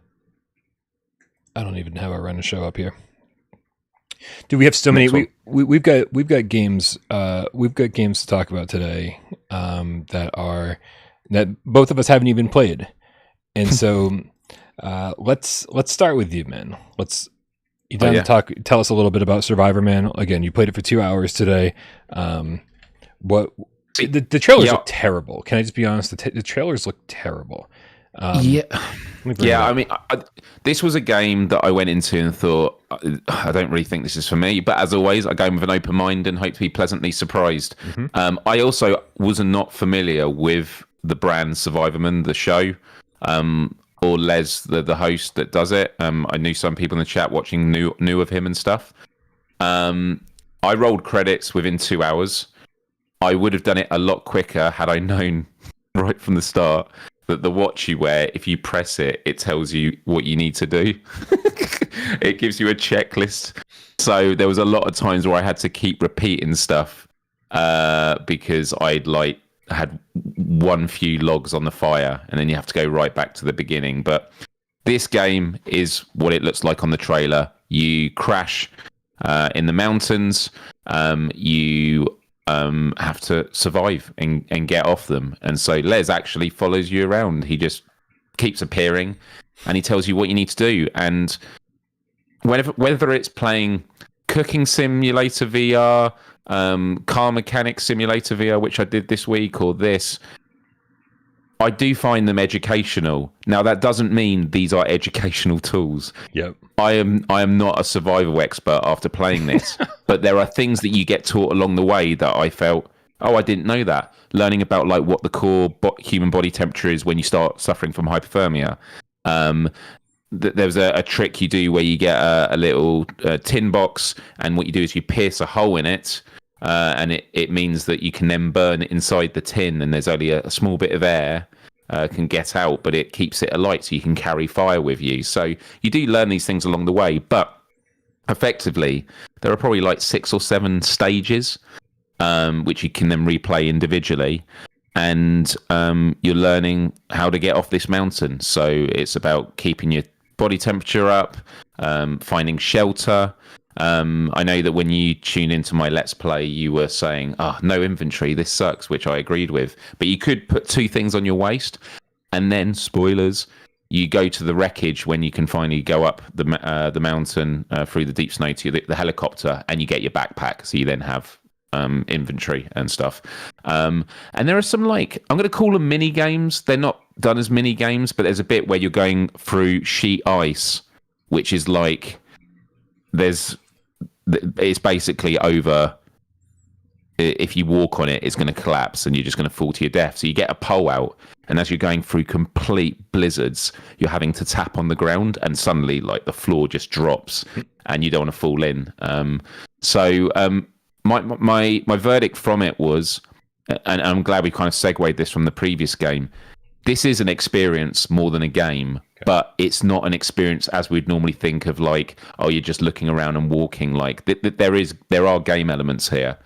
don't even have our run and show up here. Do we have so many? We've got games. We've got games to talk about today that both of us haven't even played, and so let's start with you, man. You down to tell us a little bit about Survivorman? Again, you played it for 2 hours today. What the trailers look terrible. Can I just be honest? The trailers look terrible. This was a game that I went into and thought, I don't really think this is for me. But as always, I go in with an open mind and hope to be pleasantly surprised. Mm-hmm. I also was not familiar with the brand Survivorman, the show, or Les, the host that does it. I knew some people in the chat watching knew of him and stuff. I rolled credits within 2 hours. I would have done it a lot quicker had I known right from the start that the watch you wear, if you press it, it tells you what you need to do. It gives you a checklist. So there was a lot of times where I had to keep repeating stuff because I'd had one few logs on the fire, and then you have to go right back to the beginning. But this game is what it looks like on the trailer. You crash in the mountains. You have to survive and get off them. And so Les actually follows you around. He just keeps appearing and he tells you what you need to do. And whether it's playing Cooking Simulator VR, Car Mechanics Simulator VR, which I did this week, or this, I do find them educational. Now, that doesn't mean these are educational tools. Yep. I am not a survival expert after playing this, but there are things that you get taught along the way that I felt, I didn't know that. Learning about what the core human body temperature is when you start suffering from hypothermia. There's a trick you do where you get a little tin box, and what you do is you pierce a hole in it, and it means that you can then burn inside the tin, and there's only a small bit of air can get out, but it keeps it alight so you can carry fire with you. So you do learn these things along the way, but effectively there are probably 6 or 7 stages which you can then replay individually, and you're learning how to get off this mountain. So it's about keeping your body temperature up, finding shelter. I know that when you tune into my Let's Play, you were saying, no inventory, this sucks, which I agreed with. But you could put 2 things on your waist, and then, spoilers, you go to the wreckage when you can finally go up the mountain through the deep snow to the helicopter, and you get your backpack, so you then have inventory and stuff. And there are some, I'm going to call them mini games. They're not done as mini games, but there's a bit where you're going through sheet ice, which is it's basically over. If you walk on it, it's going to collapse and you're just going to fall to your death. So you get a pole out, and as you're going through complete blizzards, you're having to tap on the ground, and suddenly the floor just drops and you don't want to fall in. My verdict from it was, and I'm glad we kind of segued this from the previous game, this is an experience more than a game. Okay. But it's not an experience as we'd normally think of, you're just looking around and walking. There are game elements here.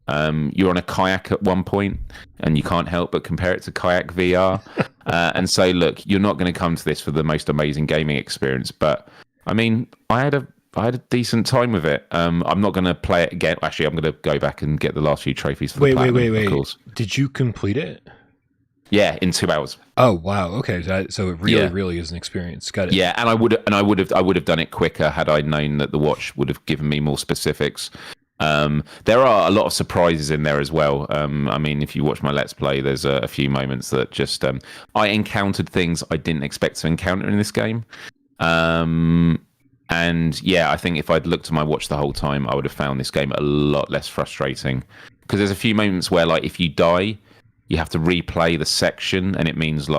You're on a kayak at one point, and you can't help but compare it to Kayak VR. And so, look, you're not going to come to this for the most amazing gaming experience. But I mean, I had a decent time with it. I'm not going to play it again. Actually, I'm going to go back and get the last few trophies for the platinum. Wait. Of course. Did you complete it? Yeah, in 2 hours. Oh wow! Okay, so it really is an experience. Got it. Yeah, and I would have done it quicker had I known that the watch would have given me more specifics. There are a lot of surprises in there as well. I mean, if you watch my Let's Play, there's a few moments that just I encountered things I didn't expect to encounter in this game. And yeah, I think if I'd looked at my watch the whole time, I would have found this game a lot less frustrating. Because there's a few moments where, if you die, you have to replay the section, and it means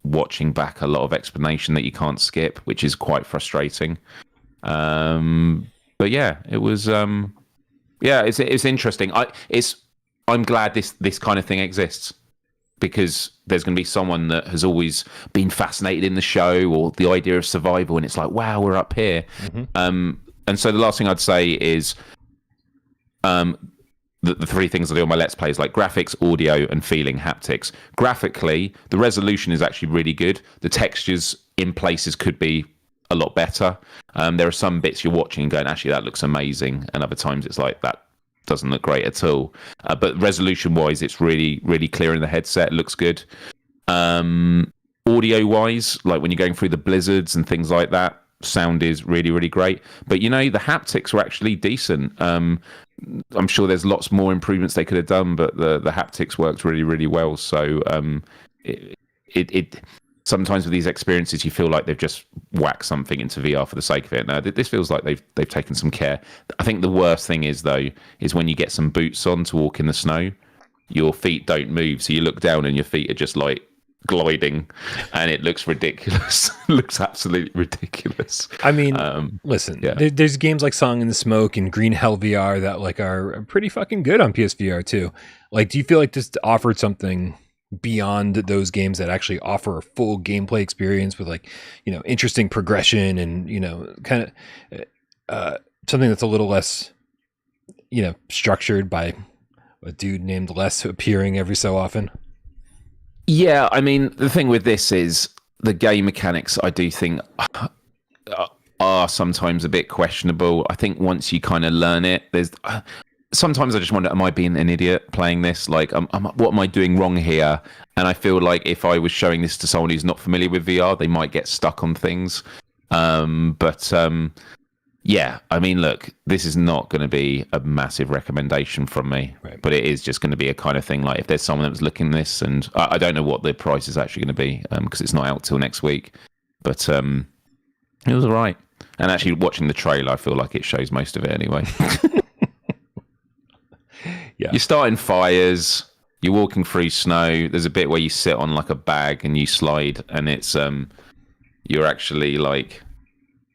watching back a lot of explanation that you can't skip, which is quite frustrating. But yeah, it was. It's interesting. I'm glad this kind of thing exists, because there's going to be someone that has always been fascinated in the show or the idea of survival, and it's like, wow, we're up here. And so the last thing I'd say is the three things I do on my Let's Play is like graphics, audio, and feeling haptics. Graphically, the resolution is actually really good. The textures in places could be a lot better. There are some bits you're watching and going, actually, that looks amazing. And other times it's like, that doesn't look great at all. But resolution-wise, it's really, really clear in the headset. It looks good. Audio-wise, like when you're going through the blizzards and things like that, sound is really, really great. But, you know, the haptics were actually decent. I'm sure there's lots more improvements they could have done, but the haptics worked really, really well. So it sometimes with these experiences, you feel like they've just whacked something into VR for the sake of it. Now, this feels like they've taken some care. I think the worst thing is when you get some boots on to walk in the snow, your feet don't move, so you look down and your feet are just like gliding, and it looks ridiculous. It looks absolutely ridiculous. I mean, listen, there's games like Song in the Smoke and Green Hell VR that like are pretty fucking good on PSVR too. Like, do you feel like this offered something beyond those games that actually offer a full gameplay experience with, like, you know, interesting progression and, you know, kind of something that's a little less, you know, structured by a dude named Les appearing every so often? Yeah, I mean, the thing with this is the game mechanics, I do think, are sometimes a bit questionable. I think once you kind of learn it, there's sometimes I just wonder, am I being an idiot playing this? Like, what am I doing wrong here? And I feel like if I was showing this to someone who's not familiar with VR, they might get stuck on things. Yeah, I mean, look, this is not going to be a massive recommendation from me, right, but it is just going to be a kind of thing like if there's someone that was looking at this, and I don't know what the price is actually going to be because it's not out till next week, but it was all right. And actually watching the trailer, I feel like it shows most of it anyway. Yeah, you're starting fires, you're walking through snow, there's a bit where you sit on like a bag and you slide, and it's you're actually like,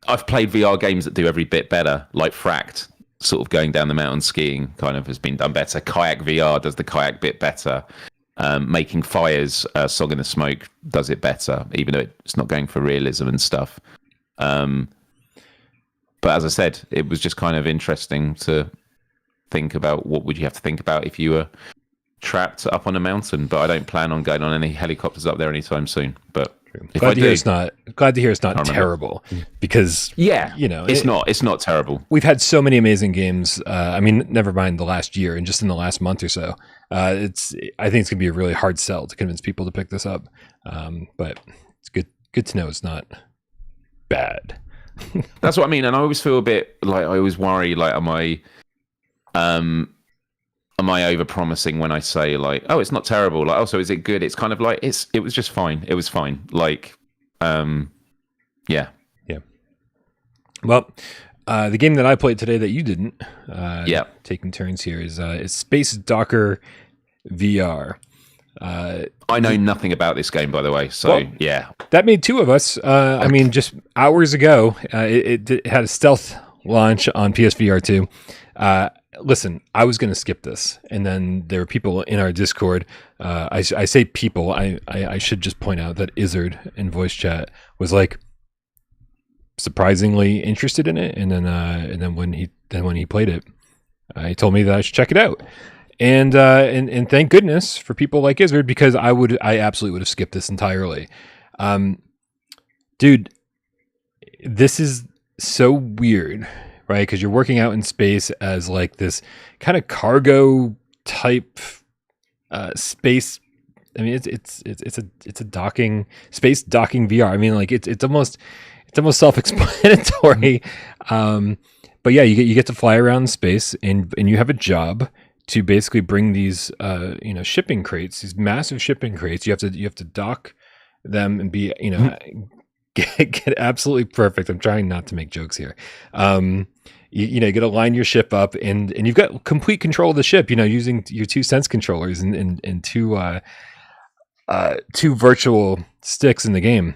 I've played VR games that do every bit better, like Fract, sort of going down the mountain skiing kind of has been done better. Kayak VR does the kayak bit better. Making fires, Song in the Smoke does it better, even though it's not going for realism and stuff. But as I said, it was just kind of interesting to think about what would you have to think about if you were trapped up on a mountain. But I don't plan on going on any helicopters up there anytime soon. But glad to hear it's not terrible, because you know, it's not terrible. We've had so many amazing games. I mean, never mind the last year, and just in the last month or so, I think it's gonna be a really hard sell to convince people to pick this up. But it's good to know it's not bad. That's what I mean. And I always feel a bit like, I always worry, like, am I over promising when I say like, oh, it's not terrible? Like, oh, so is it good? It's kind of like, it was just fine. It was fine. Like, yeah. Well, the game that I played today that you didn't, taking turns here, is Space Docker VR. I know nothing about this game, by the way. So yeah, that made two of us. I mean, just hours ago, it had a stealth launch on PSVR2. Listen, I was going to skip this, and then there were people in our Discord. I say people. I should just point out that Izzard in voice chat was like surprisingly interested in it, and then when he played it, he told me that I should check it out. And thank goodness for people like Izzard, because I absolutely would have skipped this entirely. Dude, this is so weird. Right, because you're working out in space as like this kind of cargo type space. I mean, it's a docking space docking VR. I mean, like it's almost self-explanatory. But yeah, you get to fly around space, and you have a job to basically bring these shipping crates, these massive shipping crates. You have to dock them and be get absolutely perfect. I'm trying not to make jokes here. You got to line your ship up, and you've got complete control of the ship, using your two sense controllers and two virtual sticks in the game.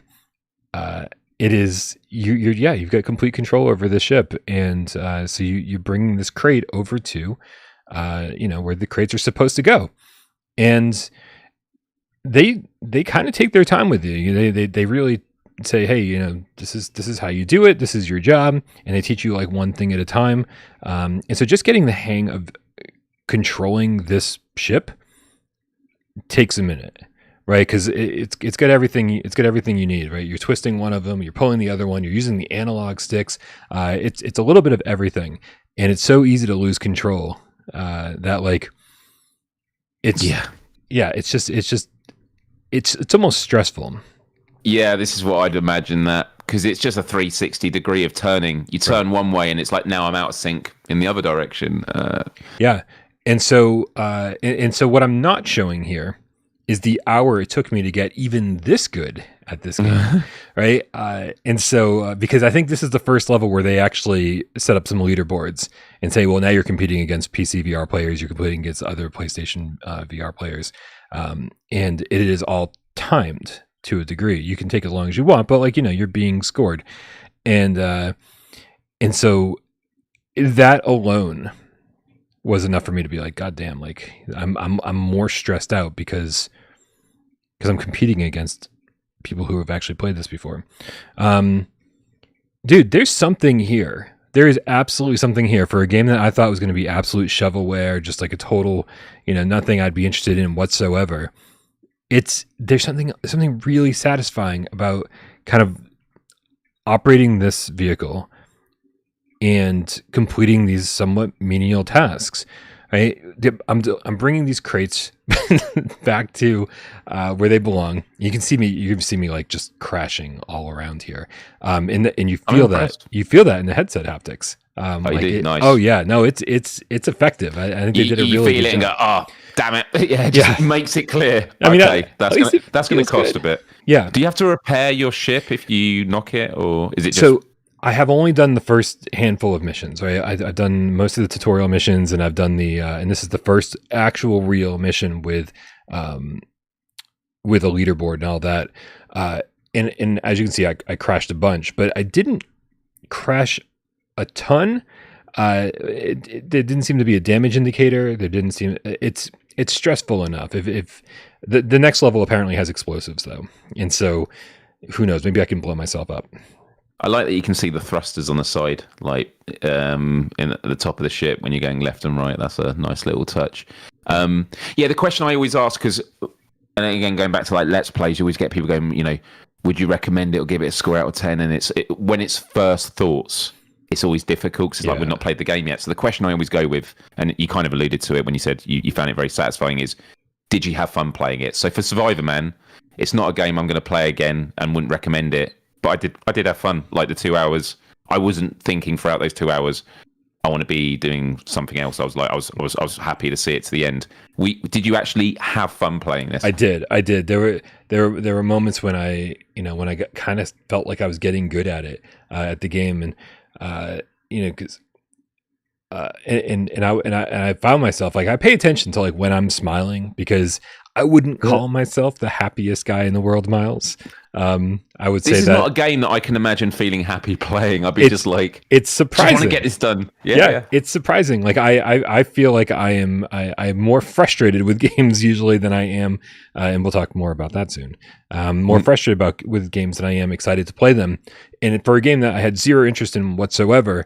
it is you've got complete control over the ship, and so you bring this crate over to where the crates are supposed to go, and they kind of take their time with you. They really say, hey, this is how you do it. This is your job, and they teach you like one thing at a time. And so just getting the hang of controlling this ship takes a minute, right? Because it's got everything. It's got everything you need, right? You're twisting one of them, you're pulling the other one, you're using the analog sticks. It's a little bit of everything, and it's so easy to lose control that like it's it's almost stressful. Yeah, this is what I'd imagine, that because it's just a 360 degree of turning. You turn one way, and it's like, now I'm out of sync in the other direction. Yeah. And so what I'm not showing here is the hour it took me to get even this good at this game, right? And so because I think this is the first level where they actually set up some leaderboards and say, well, now you're competing against PC VR players, you're competing against other PlayStation VR players, and it is all timed to a degree. You can take as long as you want, but you're being scored, and so that alone was enough for me to be like, God damn, like I'm more stressed out because I'm competing against people who have actually played this before. Dude, there's something here. There is absolutely something here for a game that I thought was going to be absolute shovelware, just like a total, nothing I'd be interested in whatsoever. There's something really satisfying about kind of operating this vehicle and completing these somewhat menial tasks, right? I'm bringing these crates back to where they belong. You can see me like just crashing all around here, and you feel that in the headset haptics. Nice. Oh yeah, no, it's effective. I think they did a really good job. You feel it and go, oh damn it, it just makes it clear. I mean, okay, that's going to cost a bit. Yeah. Do you have to repair your ship if you knock it, or is it just? So I have only done the first handful of missions, right? I've done most of the tutorial missions, and I've done and this is the first actual real mission with a leaderboard and all that. And as you can see, I crashed a bunch, but I didn't crash a ton. There didn't seem to be a damage indicator. There didn't seem it's stressful enough. If the next level apparently has explosives though, and so who knows? Maybe I can blow myself up. I like that you can see the thrusters on the side, like at the top of the ship when you're going left and right. That's a nice little touch. The question I always ask, because, and again, going back to like Let's Plays, you always get people going, would you recommend it or give it a score out of 10? And when it's first thoughts, it's always difficult because it's like we've not played the game yet. So the question I always go with, and you kind of alluded to it when you said you found it very satisfying, is did you have fun playing it? So for Survivorman, it's not a game I'm going to play again and wouldn't recommend it. But I did have fun. Like the 2 hours, I wasn't thinking throughout those 2 hours, I want to be doing something else. I was happy to see it to the end. Did you actually have fun playing this? I did. There were moments when I kind of felt like I was getting good at it at the game, and because I found myself like I pay attention to like when I'm smiling, because I wouldn't call myself the happiest guy in the world, Myles. I would say this is not a game that I can imagine feeling happy playing. I'd be just like, it's surprising. I want to get this done. Yeah, it's surprising. Like I feel like I'm more frustrated with games usually than I am, and we'll talk more about that soon. More frustrated with games than I am excited to play them. And for a game that I had zero interest in whatsoever,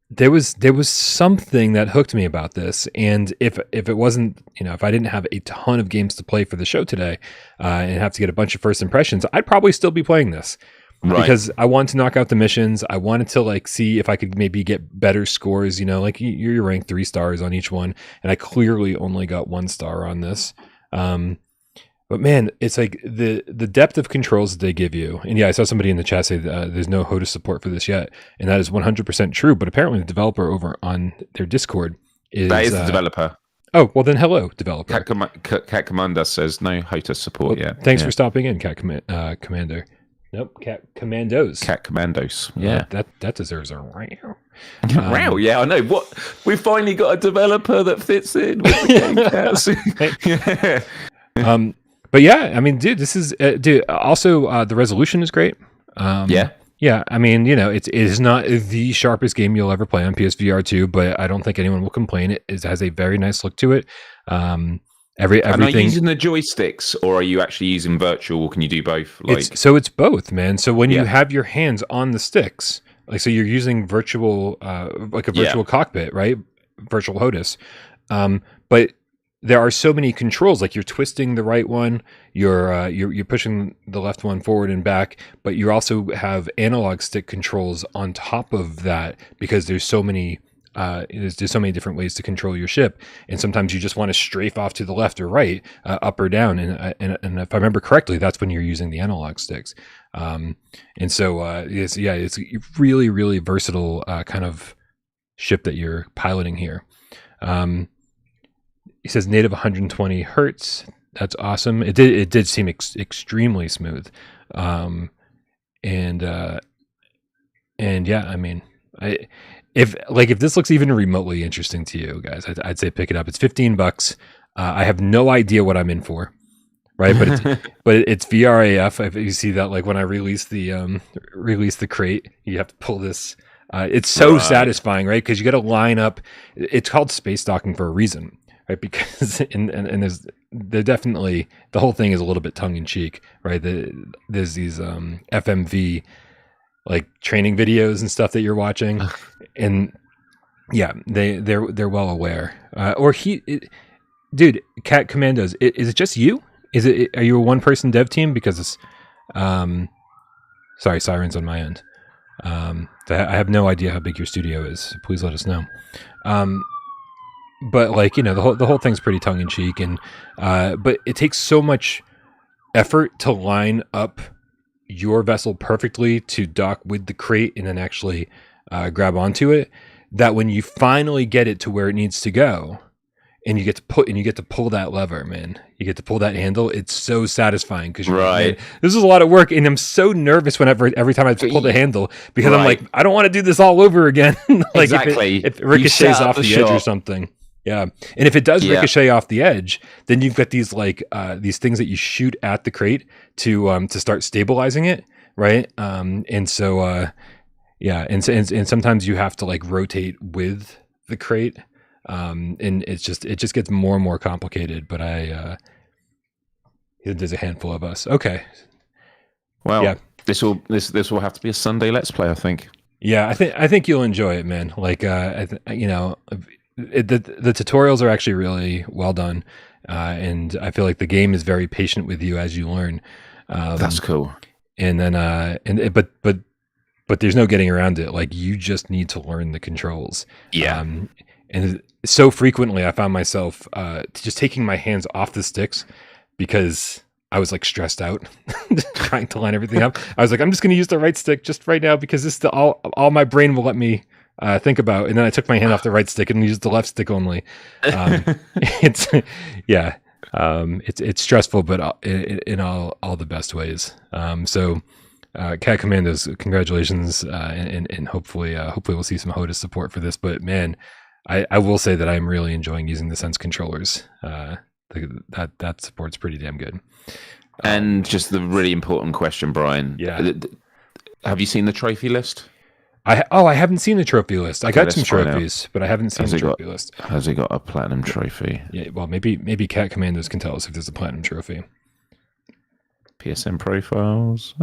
there was something that hooked me about this. And if it wasn't, if I didn't have a ton of games to play for the show today, and have to get a bunch of first impressions, I'd probably still be playing this. Right. Because I wanted to knock out the missions. I wanted to like see if I could maybe get better scores, like you're ranked 3 stars on each one. And I clearly only got 1 star on this. But man, it's like the depth of controls that they give you. And yeah, I saw somebody in the chat say there's no HOTAS support for this yet. And that is 100% true. But apparently the developer over on their Discord is... That is the developer. Oh, well then hello, developer. Cat Commander says no HOTAS support yet. Thanks for stopping in, Cat Commander. Nope, Cat Commandos. Cat Commandos, yeah. That deserves a row. Wow, yeah, I know. What we finally got a developer that fits in with the game cats. Yeah. But yeah, I mean, dude, this is dude. Also, the resolution is great. Yeah. Yeah, I mean, it is not the sharpest game you'll ever play on PSVR2, but I don't think anyone will complain. It has a very nice look to it. And are you Everything. using the joysticks, or are you actually using virtual? Or can you do both? It's both, man. So when you have your hands on the sticks, like so, you're using virtual, like a virtual cockpit, right? Virtual HOTAS. But there are so many controls, like you're twisting the right one, you're pushing the left one forward and back, but you also have analog stick controls on top of that because there's so many there's so many different ways to control your ship, and sometimes you just want to strafe off to the left or right, up or down, and if I remember correctly, that's when you're using the analog sticks. And so it's a really, really versatile kind of ship that you're piloting here. He says native 120 hertz. That's awesome. It did seem extremely smooth, and yeah, I mean, if this looks even remotely interesting to you guys, I'd say pick it up. It's $15. I have no idea what I'm in for, right? But it's VRAF. If you see that, like when I release the crate, you have to pull this. It's so satisfying, right? Because you got to line up. It's called space docking for a reason. Right, because and they're definitely, the whole thing is a little bit tongue in cheek, right? There's these FMV like training videos and stuff that you're watching, and yeah, they're well aware. Dude, Cat Commandos, is it just you? Are you a one person dev team? Because it's sorry, sirens on my end. I have no idea how big your studio is. So please let us know. But like, the whole thing's pretty tongue in cheek, and but it takes so much effort to line up your vessel perfectly to dock with the crate and then actually grab onto it, that when you finally get it to where it needs to go, and you get to pull that lever, man, you get to pull that handle, it's so satisfying because you're like, this is a lot of work, and I'm so nervous every time I pull the handle, because I'm like, I don't want to do this all over again. Like exactly. if it ricochets off the edge or something. Yeah, and if it does ricochet off the edge, then you've got these these things that you shoot at the crate to start stabilizing it, right? And so and sometimes you have to like rotate with the crate, and it just gets more and more complicated. But there's a handful of us. Okay, well, yeah, this will have to be a Sunday Let's Play, I think. Yeah, I think you'll enjoy it, man. Like the tutorials are actually really well done, and I feel like the game is very patient with you as you learn. That's cool. And then but there's no getting around it. Like, you just need to learn the controls. Yeah. And so frequently I found myself just taking my hands off the sticks because I was like stressed out trying to line everything up. I was like, I'm just going to use the right stick just right now because this is all my brain will let me think about. And then I took my hand off the right stick and used the left stick only. It's stressful, but in all the best ways. So Cat Commandos, congratulations, and hopefully we'll see some HOTAS support for this. But man, I will say that I'm really enjoying using the Sense controllers. That support's pretty damn good. And just the really important question, Brian. Yeah. Have you seen the trophy list? I haven't seen the trophy list. I got some trophies, but I haven't seen the trophy list. Has he got a platinum trophy? Yeah, well, maybe Cat Commandos can tell us if there's a platinum trophy. PSN profiles.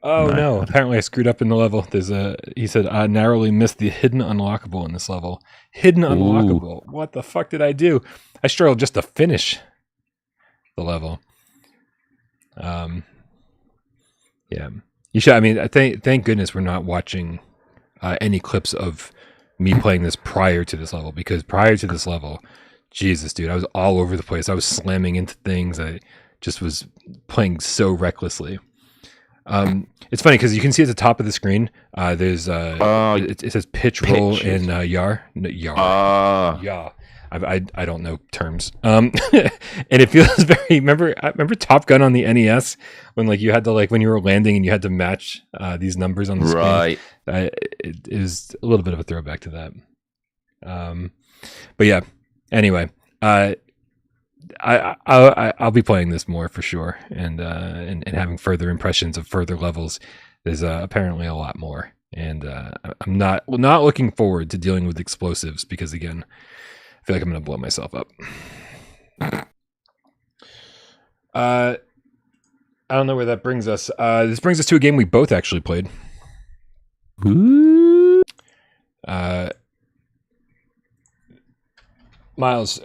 Oh no! Apparently I screwed up in the level. He said I narrowly missed the hidden unlockable in this level. Hidden unlockable. What the fuck did I do? I struggled just to finish the level. Yeah. You should. I mean, thank goodness we're not watching any clips of me playing this prior to this level, because prior to this level, Jesus, dude, I was all over the place. I was slamming into things. I just was playing so recklessly. It's funny because you can see at the top of the screen, there's it says pitch, roll, and yar. Yeah. I don't know terms. And it feels very. Remember Top Gun on the NES when like you had to when you were landing and you had to match these numbers on the screen. Right. It is a little bit of a throwback to that. But yeah, anyway, I'll be playing this more for sure, and having further impressions of further levels. There's apparently a lot more, and I'm not looking forward to dealing with explosives because again, I feel like I'm going to blow myself up. I don't know where that brings us. This brings us to a game we both actually played. Myles,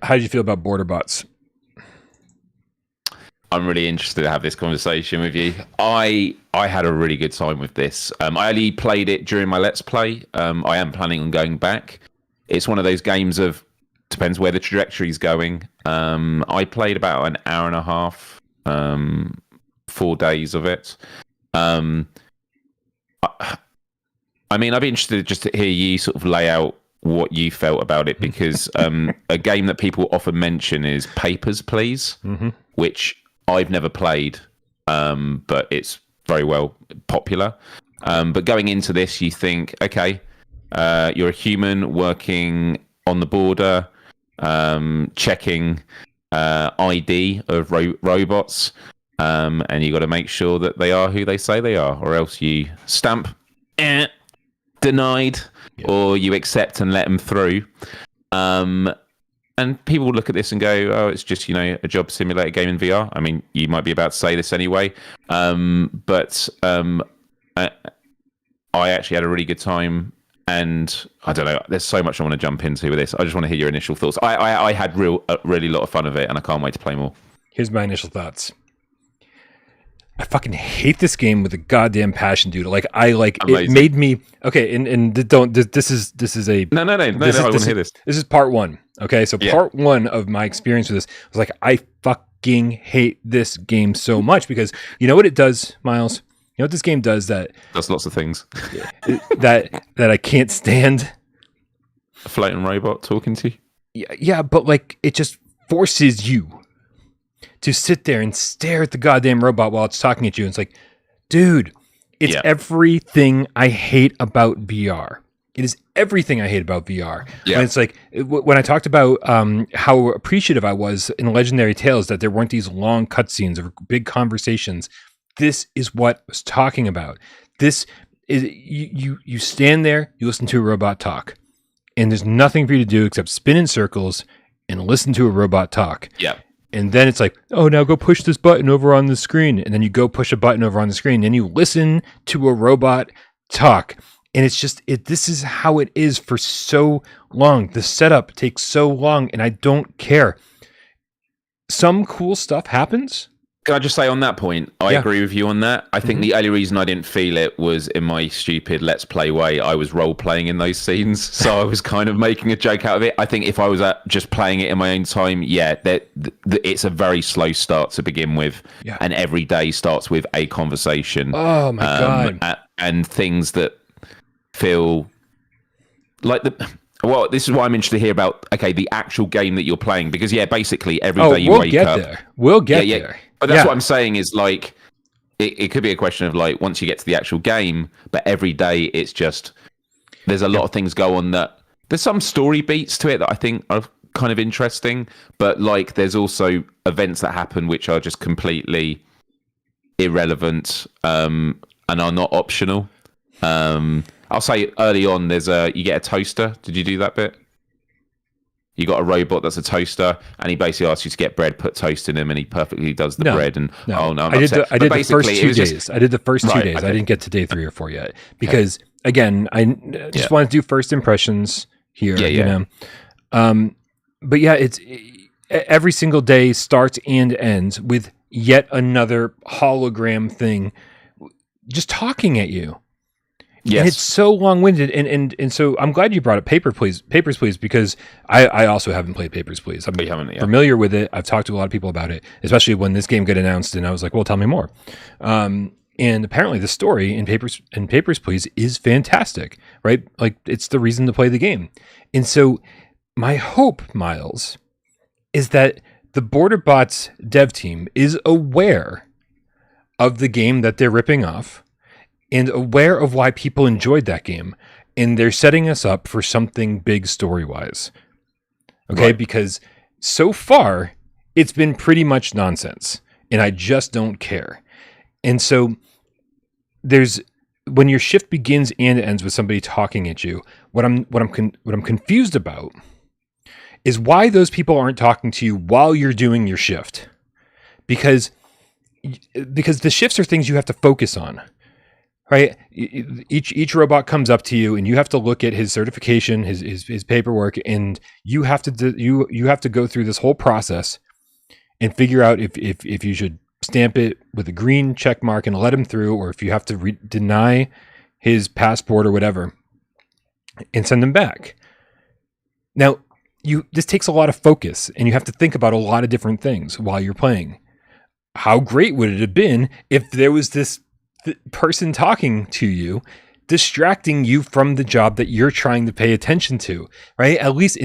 how did you feel about Border Bots? I'm really interested to have this conversation with you. I had a really good time with this. I only played it during my Let's Play. I am planning on going back. It's one of those games of depends where the trajectory's going. I played about an hour and a half, 4 days of it. I mean, I'd be interested just to hear you sort of lay out what you felt about it, because a game that people often mention is Papers, Please, which I've never played, but it's very well popular. But going into this, you think, okay, you're a human working on the border, checking ID of robots, and you got to make sure that they are who they say they are, or else you stamp denied, or you accept and let them through. And people will look at this and go, oh, it's just, a job simulator game in VR. I mean, you might be about to say this anyway. But I actually had a really good time. And I don't know, there's so much I want to jump into with this. I just want to hear your initial thoughts. I had really lot of fun of it, and I can't wait to play more. Here's my initial thoughts. I fucking hate this game with a goddamn passion, dude. Amazing. It made me okay. And this is a no. I want to hear this. This is part one. Okay, so part one of my experience with this was like, I fucking hate this game so much because you know what it does, Myles. You know what this game does that does lots of things that I can't stand. A floating robot talking to you. Yeah, but like it just forces you to sit there and stare at the goddamn robot while it's talking at you. And it's like, dude, it's everything I hate about VR. It is everything I hate about VR. Yeah. And it's like, when I talked about how appreciative I was in Legendary Tales that there weren't these long cutscenes or big conversations, this is what I was talking about. This is, you stand there, you listen to a robot talk, and there's nothing for you to do except spin in circles and listen to a robot talk. Yeah. And then it's like, oh, now go push this button over on the screen. And then you go push a button over on the screen. And you listen to a robot talk. And it's just, this is how it is for so long. The setup takes so long, and I don't care. Some cool stuff happens. Can I just say on that point, I agree with you on that. I think the only reason I didn't feel it was in my stupid Let's Play way. I was role-playing in those scenes, so I was kind of making a joke out of it. I think if I was just playing it in my own time, it's a very slow start to begin with, and every day starts with a conversation. Oh, my God. And things that feel like Well, this is what I'm interested to hear about. Okay, the actual game that you're playing, because basically every day you wake up. We'll get there. But that's what I'm saying is like, it could be a question of like once you get to the actual game, but every day it's just there's a lot of things go on that there's some story beats to it that I think are kind of interesting, but like there's also events that happen which are just completely irrelevant and are not optional. I'll say early on, you get a toaster. Did you do that bit? You got a robot that's a toaster, and he basically asks you to get bread, put toast in him, and he perfectly does the bread. And I did the first 2 days. I did the first 2 days. Okay. I didn't get to day 3 or 4 yet because again, I just want to do first impressions here. You know, but it's every single day starts and ends with yet another hologram thing just talking at you. Yes. And it's so long-winded, and so I'm glad you brought up Papers, Please, because I also haven't played Papers, Please. I'm familiar with it. I've talked to a lot of people about it, especially when this game got announced, and I was like, well, tell me more. And apparently the story in Papers, Please is fantastic, right? Like, it's the reason to play the game. And so my hope, Myles, is that the BorderBots dev team is aware of the game that they're ripping off, and aware of why people enjoyed that game, and they're setting us up for something big story-wise. Okay, Right. because so far it's been pretty much nonsense, and I just don't care. And so when your shift begins and ends with somebody talking at you, what I'm confused about is why those people aren't talking to you while you're doing your shift, because the shifts are things you have to focus on. Right. Each robot comes up to you, and you have to look at his certification, his paperwork, and you have to you have to go through this whole process and figure out if you should stamp it with a green check mark and let him through, or if you have to deny his passport or whatever and send him back. Now, this takes a lot of focus, and you have to think about a lot of different things while you're playing. How great would it have been if there was this person talking to you, distracting you from the job that you're trying to pay attention to, right? At least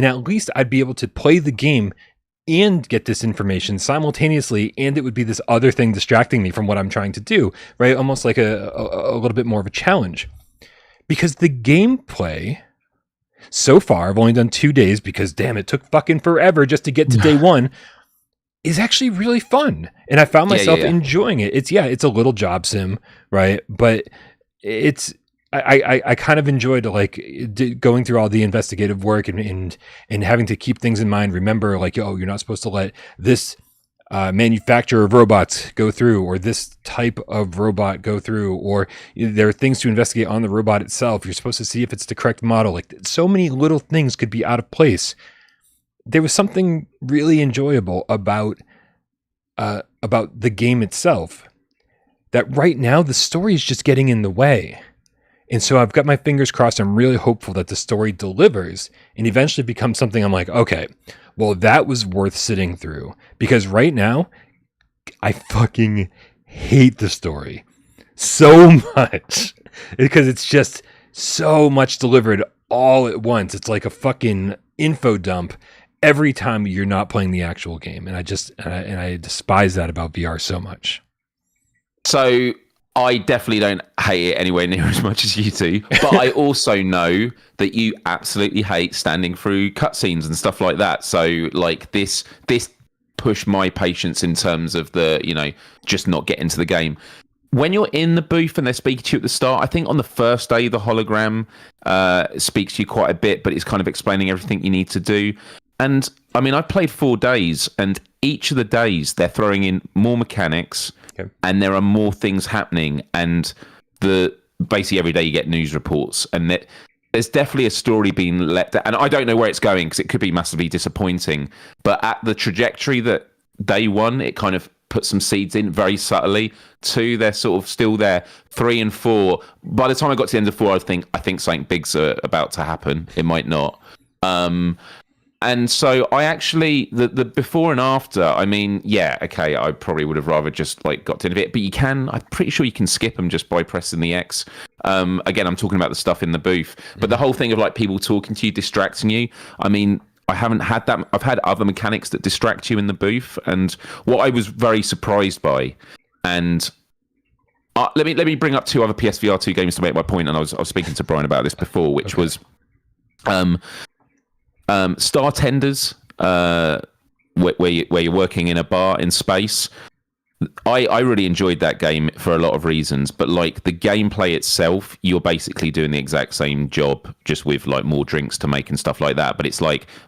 I'd be able to play the game and get this information simultaneously, and it would be this other thing distracting me from what I'm trying to do, right? Almost like a little bit more of a challenge. Because the gameplay so far, I've only done 2 days because damn, it took fucking forever just to get to day one, is actually really fun. And I found myself enjoying it. It's a little job sim, right? But I kind of enjoyed going through all the investigative work and having to keep things in mind. Remember, like, oh, you're not supposed to let this manufacturer of robots go through, or this type of robot go through, or there are things to investigate on the robot itself. You're supposed to see if it's the correct model. Like, so many little things could be out of place. There was something really enjoyable about the game itself, that right now the story is just getting in the way. And so I've got my fingers crossed. I'm really hopeful that the story delivers and eventually becomes something I'm like, okay, well, that was worth sitting through. Because right now, I fucking hate the story so much because it's just so much delivered all at once. It's like a fucking info dump every time you're not playing the actual game. And I despise that about VR so much. So I definitely don't hate it anywhere near as much as you do, but I also know that you absolutely hate standing through cutscenes and stuff like that. So like this pushed my patience in terms of just not getting to the game. When you're in the booth and they're speaking to you at the start, I think on the first day the hologram speaks to you quite a bit, but it's kind of explaining everything you need to do. And I mean, I played 4 days, and each of the days they're throwing in more mechanics. Okay. And there are more things happening, and basically every day you get news reports, and there's definitely a story being let down. And I don't know where it's going because it could be massively disappointing. But at the trajectory that day 1, it kind of put some seeds in very subtly. 2, they're sort of still there. 3 and 4. By the time I got to the end of 4, I think something big's about to happen. It might not. And so I actually, the before and after, I mean, yeah, okay, I probably would have rather just got to the end of it, but I'm pretty sure you can skip them just by pressing the X. Again, I'm talking about the stuff in the booth, but the whole thing of people talking to you, distracting you, I mean, I haven't had that. I've had other mechanics that distract you in the booth, and what I was very surprised by, and let me bring up 2 other PSVR2 games to make my point, and I was speaking to Bryan about this before, which was Star Tenders, where you're working in a bar in space. I really enjoyed that game for a lot of reasons, but the gameplay itself, you're basically doing the exact same job, just with more drinks to make and stuff like that. But it's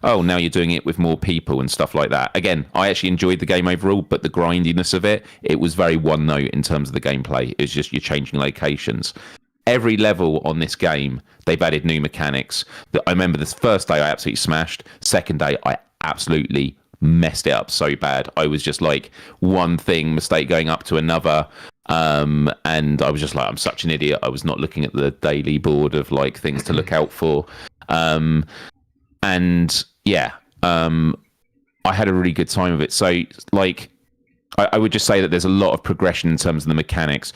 oh, now you're doing it with more people and stuff like that. Again, I actually enjoyed the game overall, but the grindiness of it was very one note in terms of the gameplay. It's just you're changing locations. Every level on this game, they've added new mechanics. I remember this first day I absolutely smashed. Second day, I absolutely messed it up so bad. I was just one mistake going up to another. And I was just I'm such an idiot. I was not looking at the daily board of things to look out for. And yeah, I had a really good time with it. So I would just say that there's a lot of progression in terms of the mechanics.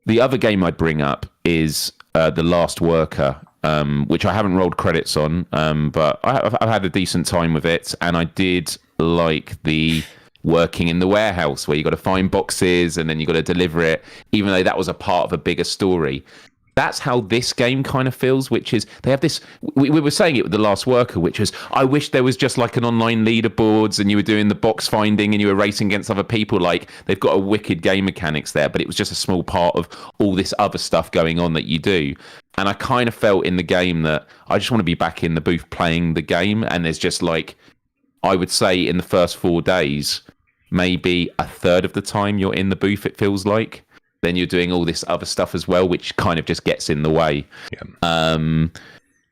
The other game I'd bring up is The Last Worker, which I haven't rolled credits on, but I've had a decent time with it, and I did like the working in the warehouse where you got to find boxes and then you got to deliver it, even though that was a part of a bigger story. That's how this game kind of feels, which is they have this. We were saying it with The Last Worker, which was, I wish there was just like an online leaderboards and you were doing the box finding and you were racing against other people. Like they've got a wicked game mechanics there, but it was just a small part of all this other stuff going on that you do. And I kind of felt in the game that I just want to be back in the booth playing the game. And there's just like, I would say in the first 4 days, maybe a third of the time you're in the booth, it feels like. Then you're doing all this other stuff as well, which kind of just gets in the way. Yeah.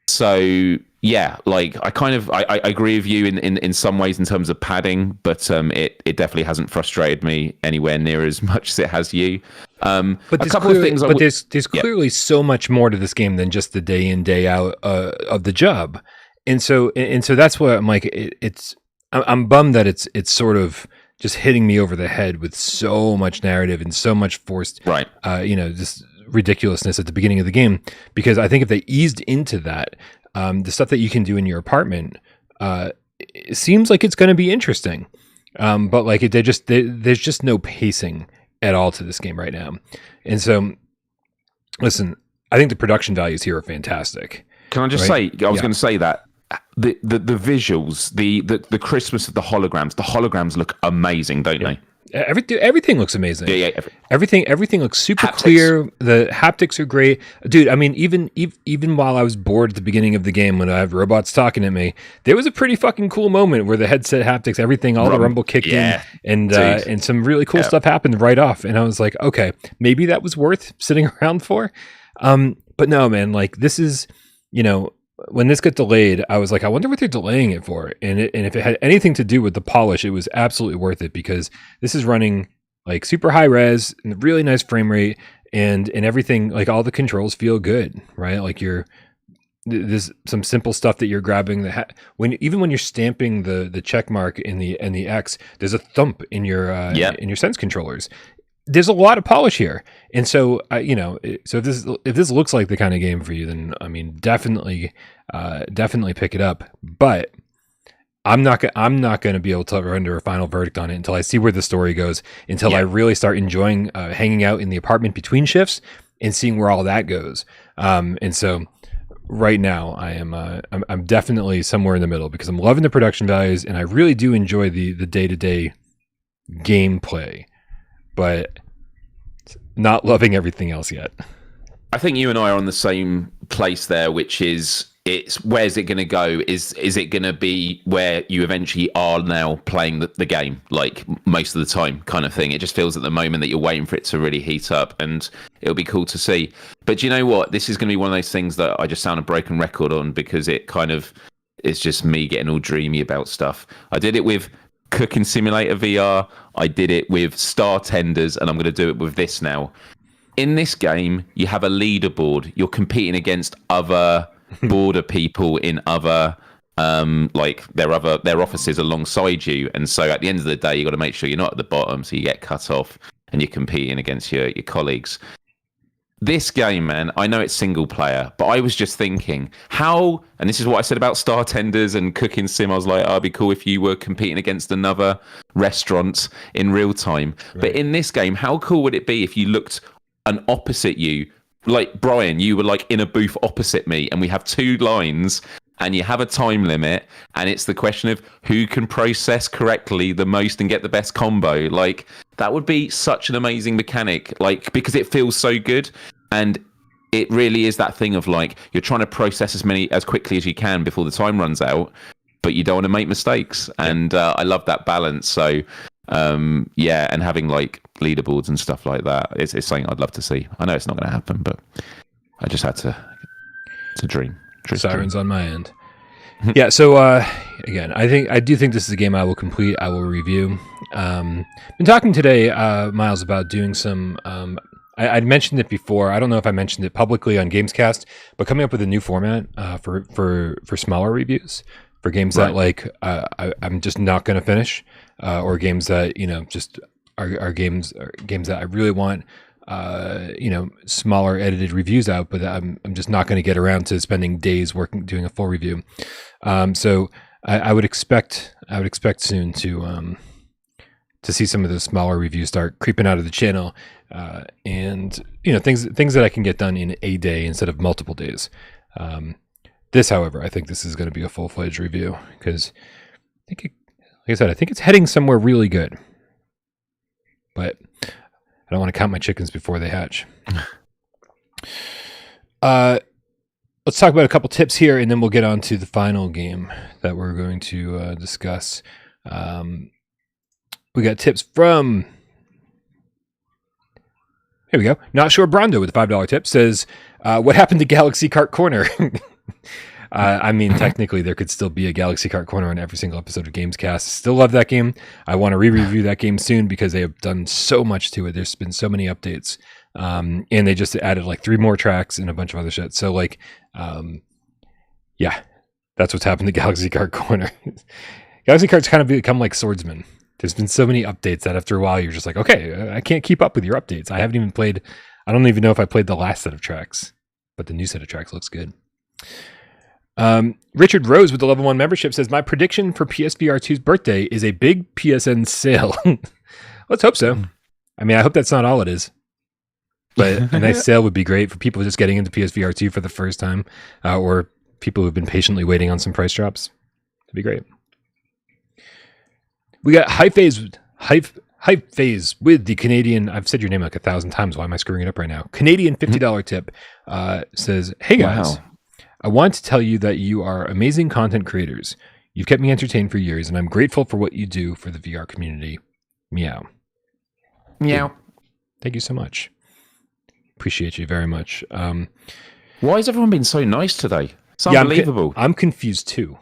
So yeah, like I agree with you in some ways in terms of padding, but it definitely hasn't frustrated me anywhere near as much as it has you. But there's clearly so much more to this game than just the day in day out of the job, and so that's what I'm like. I'm bummed that it's sort of just hitting me over the head with so much narrative and so much forced, right? This ridiculousness at the beginning of the game. Because I think if they eased into that, the stuff that you can do in your apartment, it seems like it's going to be interesting. But like there's just no pacing at all to this game right now. And so, listen, I think the production values here are fantastic. Can I just say, I was going to say that. The visuals, the Christmas of the holograms look amazing, don't they? Everything looks amazing. Yeah. Everything looks super clear. The haptics are great, dude. I mean, even while I was bored at the beginning of the game when I have robots talking at me, there was a pretty fucking cool moment where the headset haptics, everything, all the rumble kicked in, and some really cool stuff happened right off. And I was like, okay, maybe that was worth sitting around for. But no, man, like this is, when this got delayed, I was like, I wonder what they're delaying it for. And if it had anything to do with the polish, it was absolutely worth it, because this is running like super high res and really nice frame rate, and everything, like all the controls feel good, right? Like there's some simple stuff that you're grabbing even when you're stamping the check mark in the X, there's a thump in your sense controllers. There's a lot of polish here, and so so if this looks like the kind of game for you, then I mean, definitely pick it up. But I'm not going to be able to render a final verdict on it until I see where the story goes, until I really start enjoying hanging out in the apartment between shifts and seeing where all that goes. And so right now I'm definitely somewhere in the middle, because I'm loving the production values and I really do enjoy the day-to-day gameplay, but not loving everything else yet. I think you and I are on the same place there, which is, where's it going to go? Is it going to be where you eventually are now playing the game, like most of the time kind of thing? It just feels at the moment that you're waiting for it to really heat up, and it'll be cool to see. But do you know what? This is going to be one of those things that I just sound a broken record on, because it kind of is just me getting all dreamy about stuff. I did it with Cooking Simulator VR. I did it with Star Tenders, and I'm going to do it with this now. In this game, you have a leaderboard. You're competing against other border people in other like their offices alongside you, and so at the end of the day, you got to make sure you're not at the bottom, so you get cut off and you're competing against your colleagues. This game, man, I know it's single player, but I was just thinking how, and this is what I said about Star Tenders and Cooking Sim, I was like, it'd be cool if you were competing against another restaurant in real time. Right. But in this game, how cool would it be if you looked an opposite you? Like, Bryan, you were like in a booth opposite me, and we have 2 lines, and you have a time limit, and it's the question of who can process correctly the most and get the best combo. Like, that would be such an amazing mechanic, like, because it feels so good, and it really is that thing of like, you're trying to process as quickly as you can before the time runs out, but you don't want to make mistakes. And I love that balance. So and having like leaderboards and stuff like that, it's something I'd love to see. I know it's not going to happen, but I just had to dream. Sirens on my end. Yeah, so again, I do think this is a game I will complete. I will review. Been talking today, Myles, about doing some. I'd mentioned it before. I don't know if I mentioned it publicly on GAMESCAST, but coming up with a new format for smaller reviews for games that like I'm just not going to finish, or games that just are games that I really want. Smaller edited reviews out, but I'm just not going to get around to spending days doing a full review. So I would expect soon to to see some of those smaller reviews start creeping out of the channel, and things that I can get done in a day instead of multiple days. This, however, I think this is going to be a full-fledged review because like I said, I think it's heading somewhere really good. But I don't want to count my chickens before they hatch. Let's talk about a couple tips here, and then we'll get on to the final game that we're going to discuss. We got tips from... Here we go. Not Sure Brondo with a $5 tip says, what happened to Galaxy Kart Corner? I mean, technically, there could still be a Galaxy Kart Corner on every single episode of GAMESCAST. Still love that game. I want to re-review that game soon because they have done so much to it. There's been so many updates. And they just added like 3 more tracks and a bunch of other shit. So like, yeah, that's what's happened to Galaxy Kart Corner. Galaxy Kart's kind of become like Swordsman. There's been so many updates that after a while, you're just like, okay, I can't keep up with your updates. I don't even know if I played the last set of tracks, but the new set of tracks looks good. Richard Rose with the level 1 membership says, my prediction for PSVR2's birthday is a big PSN sale. Let's hope so. I mean, I hope that's not all it is. But a nice sale would be great for people just getting into PSVR2 for the first time, or people who've been patiently waiting on some price drops. It'd be great. We got Hype Phase with the Canadian, I've said your name like 1,000 times. Why am I screwing it up right now? Canadian $50 tip says, hey guys, wow. I want to tell you that you are amazing content creators. You've kept me entertained for years, and I'm grateful for what you do for the VR community. Meow. Meow. Thank you so much. Appreciate you very much. Why has everyone been so nice today? It's unbelievable. I'm confused too.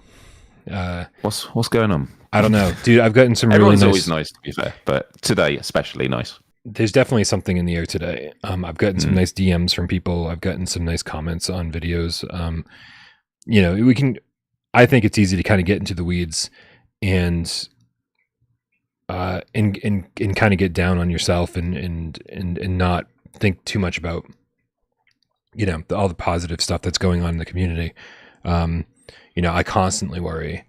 What's going on? I don't know, dude. I've gotten some Everyone's really always nice, to be fair, but today especially nice. There's definitely something in the air today. I've gotten some nice DMs from people. I've gotten some nice comments on videos. I think it's easy to kind of get into the weeds and kind of get down on yourself and not think too much about, all the positive stuff that's going on in the community. I constantly worry,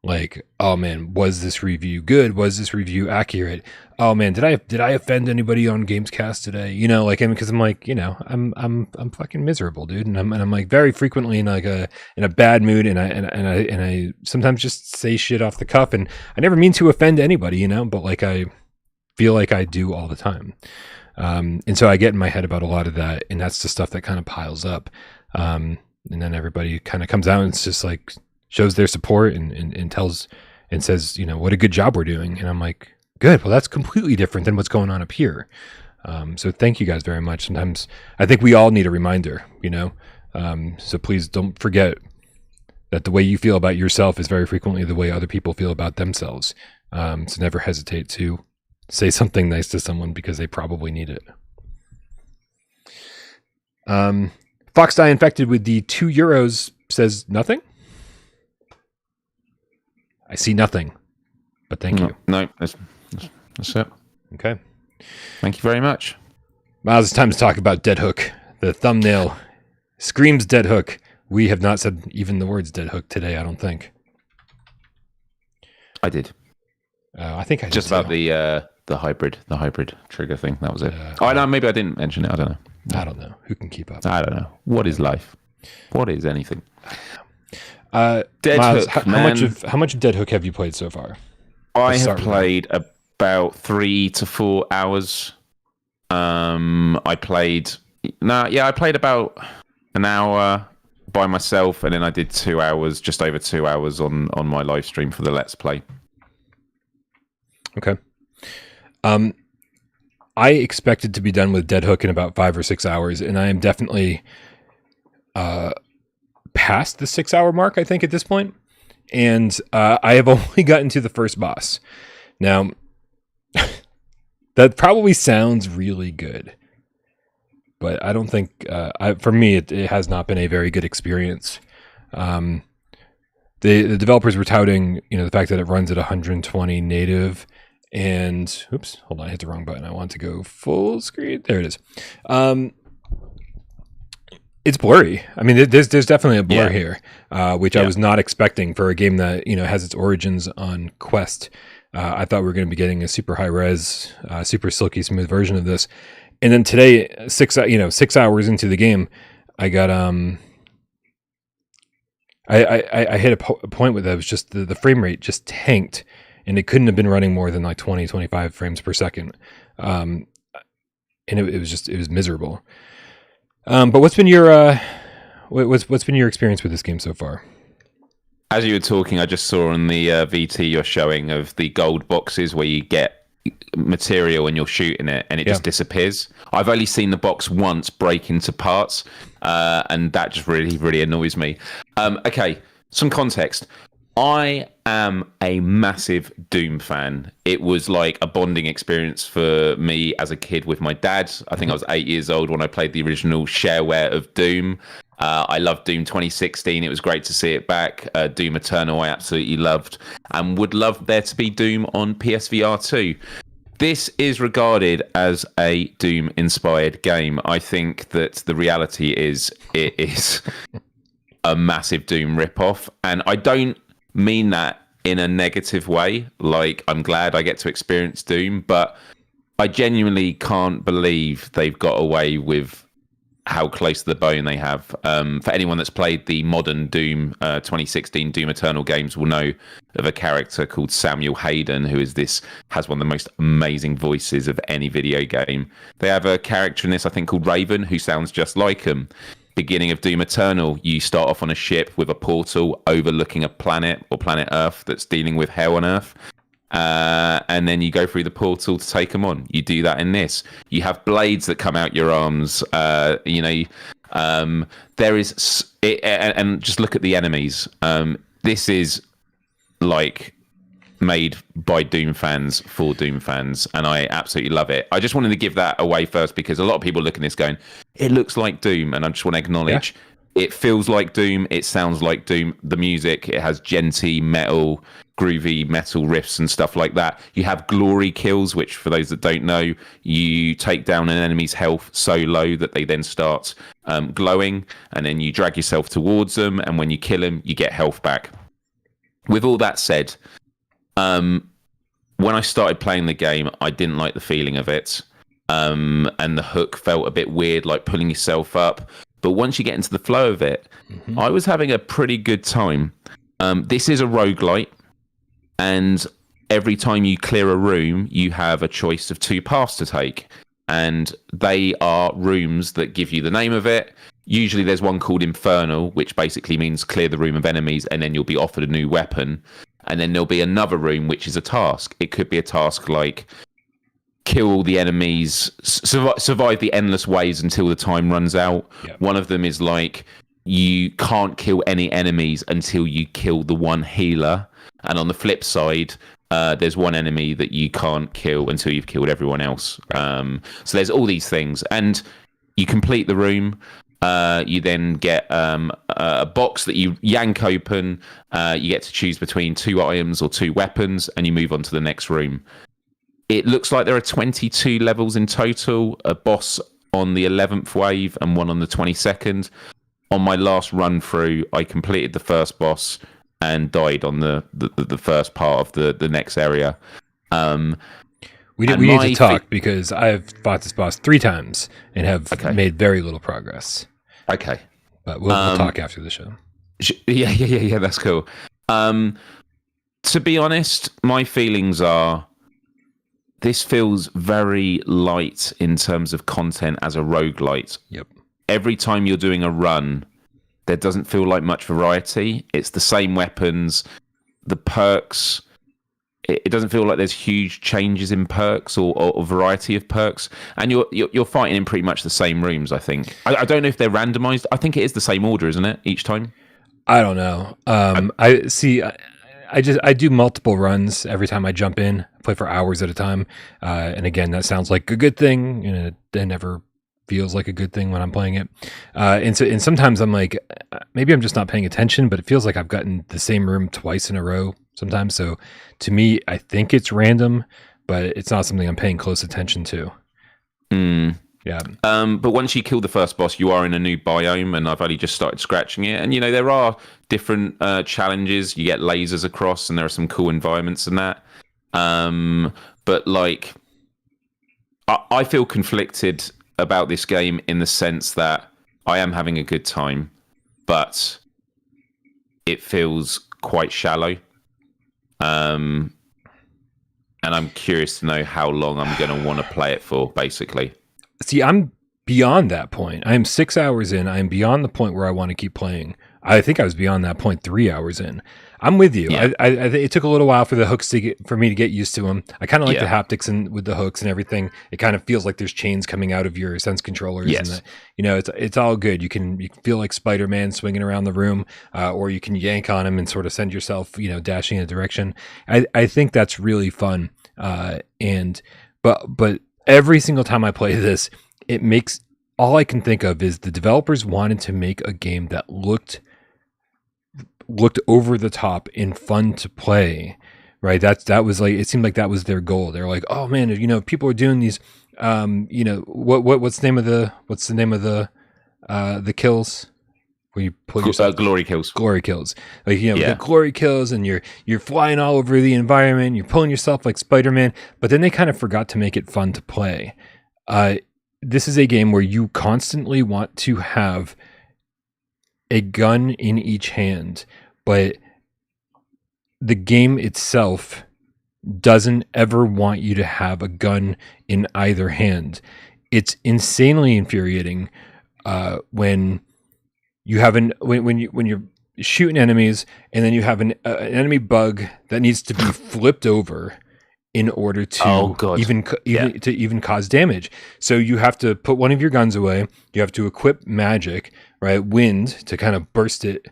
like, oh man, was this review good? Was this review accurate? Oh man, did I offend anybody on GAMESCAST today? Because I'm like, I'm fucking miserable, dude, and I'm like very frequently in a bad mood, and I sometimes just say shit off the cuff, and I never mean to offend anybody, but like I feel like I do all the time. And so I get in my head about a lot of that, and that's the stuff that kind of piles up. And then everybody kind of comes out and it's just like shows their support and tells and says, what a good job we're doing. And I'm like, good. Well, that's completely different than what's going on up here. So thank you guys very much. Sometimes I think we all need a reminder, so please don't forget that the way you feel about yourself is very frequently the way other people feel about themselves. So never hesitate to say something nice to someone because they probably need it. Fox Die Infected with the €2 says nothing. I see nothing, but thank you. No, that's it. Okay. Thank you very much. Myles, it's time to talk about Dead Hook. The thumbnail screams Dead Hook. We have not said even the words Dead Hook today, I don't think. I did. I think I did just about the hybrid trigger thing. That was it. No, maybe I didn't mention it. I don't know. I don't know. Who can keep up? I don't know. What is life? What is anything? Dead Myles, Hook. How much of Dead Hook have you played so far? I have played about 3 to 4 hours. I played about an hour by myself, and then I did 2 hours, just over 2 hours on my live stream for the Let's Play. Okay. I expected to be done with Dead Hook in about 5 or 6 hours, and I am definitely past the 6 hour mark, I think, at this point. And I have only gotten to the first boss. Now, that probably sounds really good, but I don't think, for me, it has not been a very good experience. The developers were touting, the fact that it runs at 120 native. And oops, hold on, I hit the wrong button. I want to go full screen. There it is. It's blurry. I mean, there's definitely a blur here, which I was not expecting for a game that has its origins on Quest. I thought we were going to be getting a super high res, super silky smooth version of this. And then today, 6 hours into the game, I got I hit a point where that was just the frame rate just tanked, and it couldn't have been running more than like 20, 25 frames per second. And it was miserable. But what's been your what's been your experience with this game so far? As you were talking, I just saw on the VT you're showing of the gold boxes where you get material and you're shooting it and it just disappears. I've only seen the box once break into parts, and that just really, really annoys me. Okay, some context. I am a massive Doom fan. It was like a bonding experience for me as a kid with my dad. I think I was 8 years old when I played the original shareware of Doom. I loved Doom 2016. It was great to see it back. Doom Eternal I absolutely loved, and would love there to be Doom on PSVR2. This is regarded as a Doom-inspired game. I think that the reality is it is a massive Doom ripoff, and I don't mean that in a negative way. Like, I'm glad I get to experience Doom, but I genuinely can't believe they've got away with how close to the bone they have. For anyone that's played the modern Doom 2016 Doom Eternal games will know of a character called Samuel Hayden, who has one of the most amazing voices of any video game. They have a character in this, I think, called Raven, who sounds just like him. Beginning of Doom Eternal, you start off on a ship with a portal overlooking a planet, or planet Earth, that's dealing with hell on Earth. And then you go through the portal to take them on. You do that in this. You have blades that come out your arms. There is, and just look at the enemies. This is like made by Doom fans for Doom fans, and I absolutely love it. I just wanted to give that away first because a lot of people look at this going, it looks like Doom, and I just want to acknowledge it feels like Doom, it sounds like Doom. The music, it has djenty metal, groovy metal riffs and stuff like that. You have glory kills, which for those that don't know, you take down an enemy's health so low that they then start glowing, and then you drag yourself towards them, and when you kill them, you get health back. With all that said, when I started playing the game, I didn't like the feeling of it, and the hook felt a bit weird, like pulling yourself up. But once you get into the flow of it, I was having a pretty good time. This is a roguelite, and every time you clear a room, you have a choice of 2 paths to take. And they are rooms that give you the name of it. Usually there's one called Infernal, which basically means clear the room of enemies, and then you'll be offered a new weapon. And then there'll be another room, which is a task. It could be a task like kill all the enemies, survive the endless waves until the time runs out. Yep. One of them is like, you can't kill any enemies until you kill the one healer. And on the flip side, there's one enemy that you can't kill until you've killed everyone else. So there's all these things. And you complete the room. You then get a box that you yank open. You get to choose between 2 items or 2 weapons, and you move on to the next room. It looks like there are 22 levels in total, a boss on the 11th wave and one on the 22nd. On my last run through, I completed the first boss and died on the first part of the next area. We need to talk because I've fought this boss 3 times and have made very little progress. Okay. But we'll talk after the show. Yeah, that's cool. To be honest, my feelings are, this feels very light in terms of content as a roguelite. Yep. Every time you're doing a run, there doesn't feel like much variety. It's the same weapons, the perks. It doesn't feel like there's huge changes in perks or variety of perks. And you're fighting in pretty much the same rooms, I think. I don't know if they're randomized. I think it is the same order, isn't it, each time? I don't know. I do multiple runs every time I jump in. I play for hours at a time. And again, that sounds like a good thing, and it never feels like a good thing when I'm playing it. And sometimes I'm like, maybe I'm just not paying attention, but it feels like I've gotten the same room twice in a row sometimes. So to me, I think it's random, but it's not something I'm paying close attention to. Yeah. But once you kill the first boss, you are in a new biome, and I've only just started scratching it. And, there are different challenges. You get lasers across, and there are some cool environments and that. But like, I feel conflicted about this game in the sense that I am having a good time, but it feels quite shallow. And I'm curious to know how long I'm going to want to play it for, basically. See, I'm beyond that point. I'm 6 hours in. I'm beyond the point where I want to keep playing. I think I was beyond that point 3 hours in. I'm with you. Yeah. I it took a little while for the hooks for me to get used to them. I kind of like the haptics and with the hooks and everything. It kind of feels like there's chains coming out of your sense controllers. Yes. And it's all good. You can feel like Spider-Man swinging around the room, or you can yank on him and sort of send yourself, dashing in a direction. I think that's really fun. But every single time I play this, it makes all I can think of is the developers wanted to make a game that looked over the top and fun to play, right? That was like, it seemed like that was their goal. They're like, oh man, people are doing these, what's the name of the kills where you pull yourself? Glory kills. Like, the glory kills, and you're flying all over the environment. You're pulling yourself like Spider-Man, but then they kind of forgot to make it fun to play. This is a game where you constantly want to have a gun in each hand, but the game itself doesn't ever want you to have a gun in either hand. It's insanely infuriating when you have when you're shooting enemies, and then you have an enemy bug that needs to be flipped over in order to even cause damage. So you have to put one of your guns away. You have to equip magic, right? Wind to kind of burst it,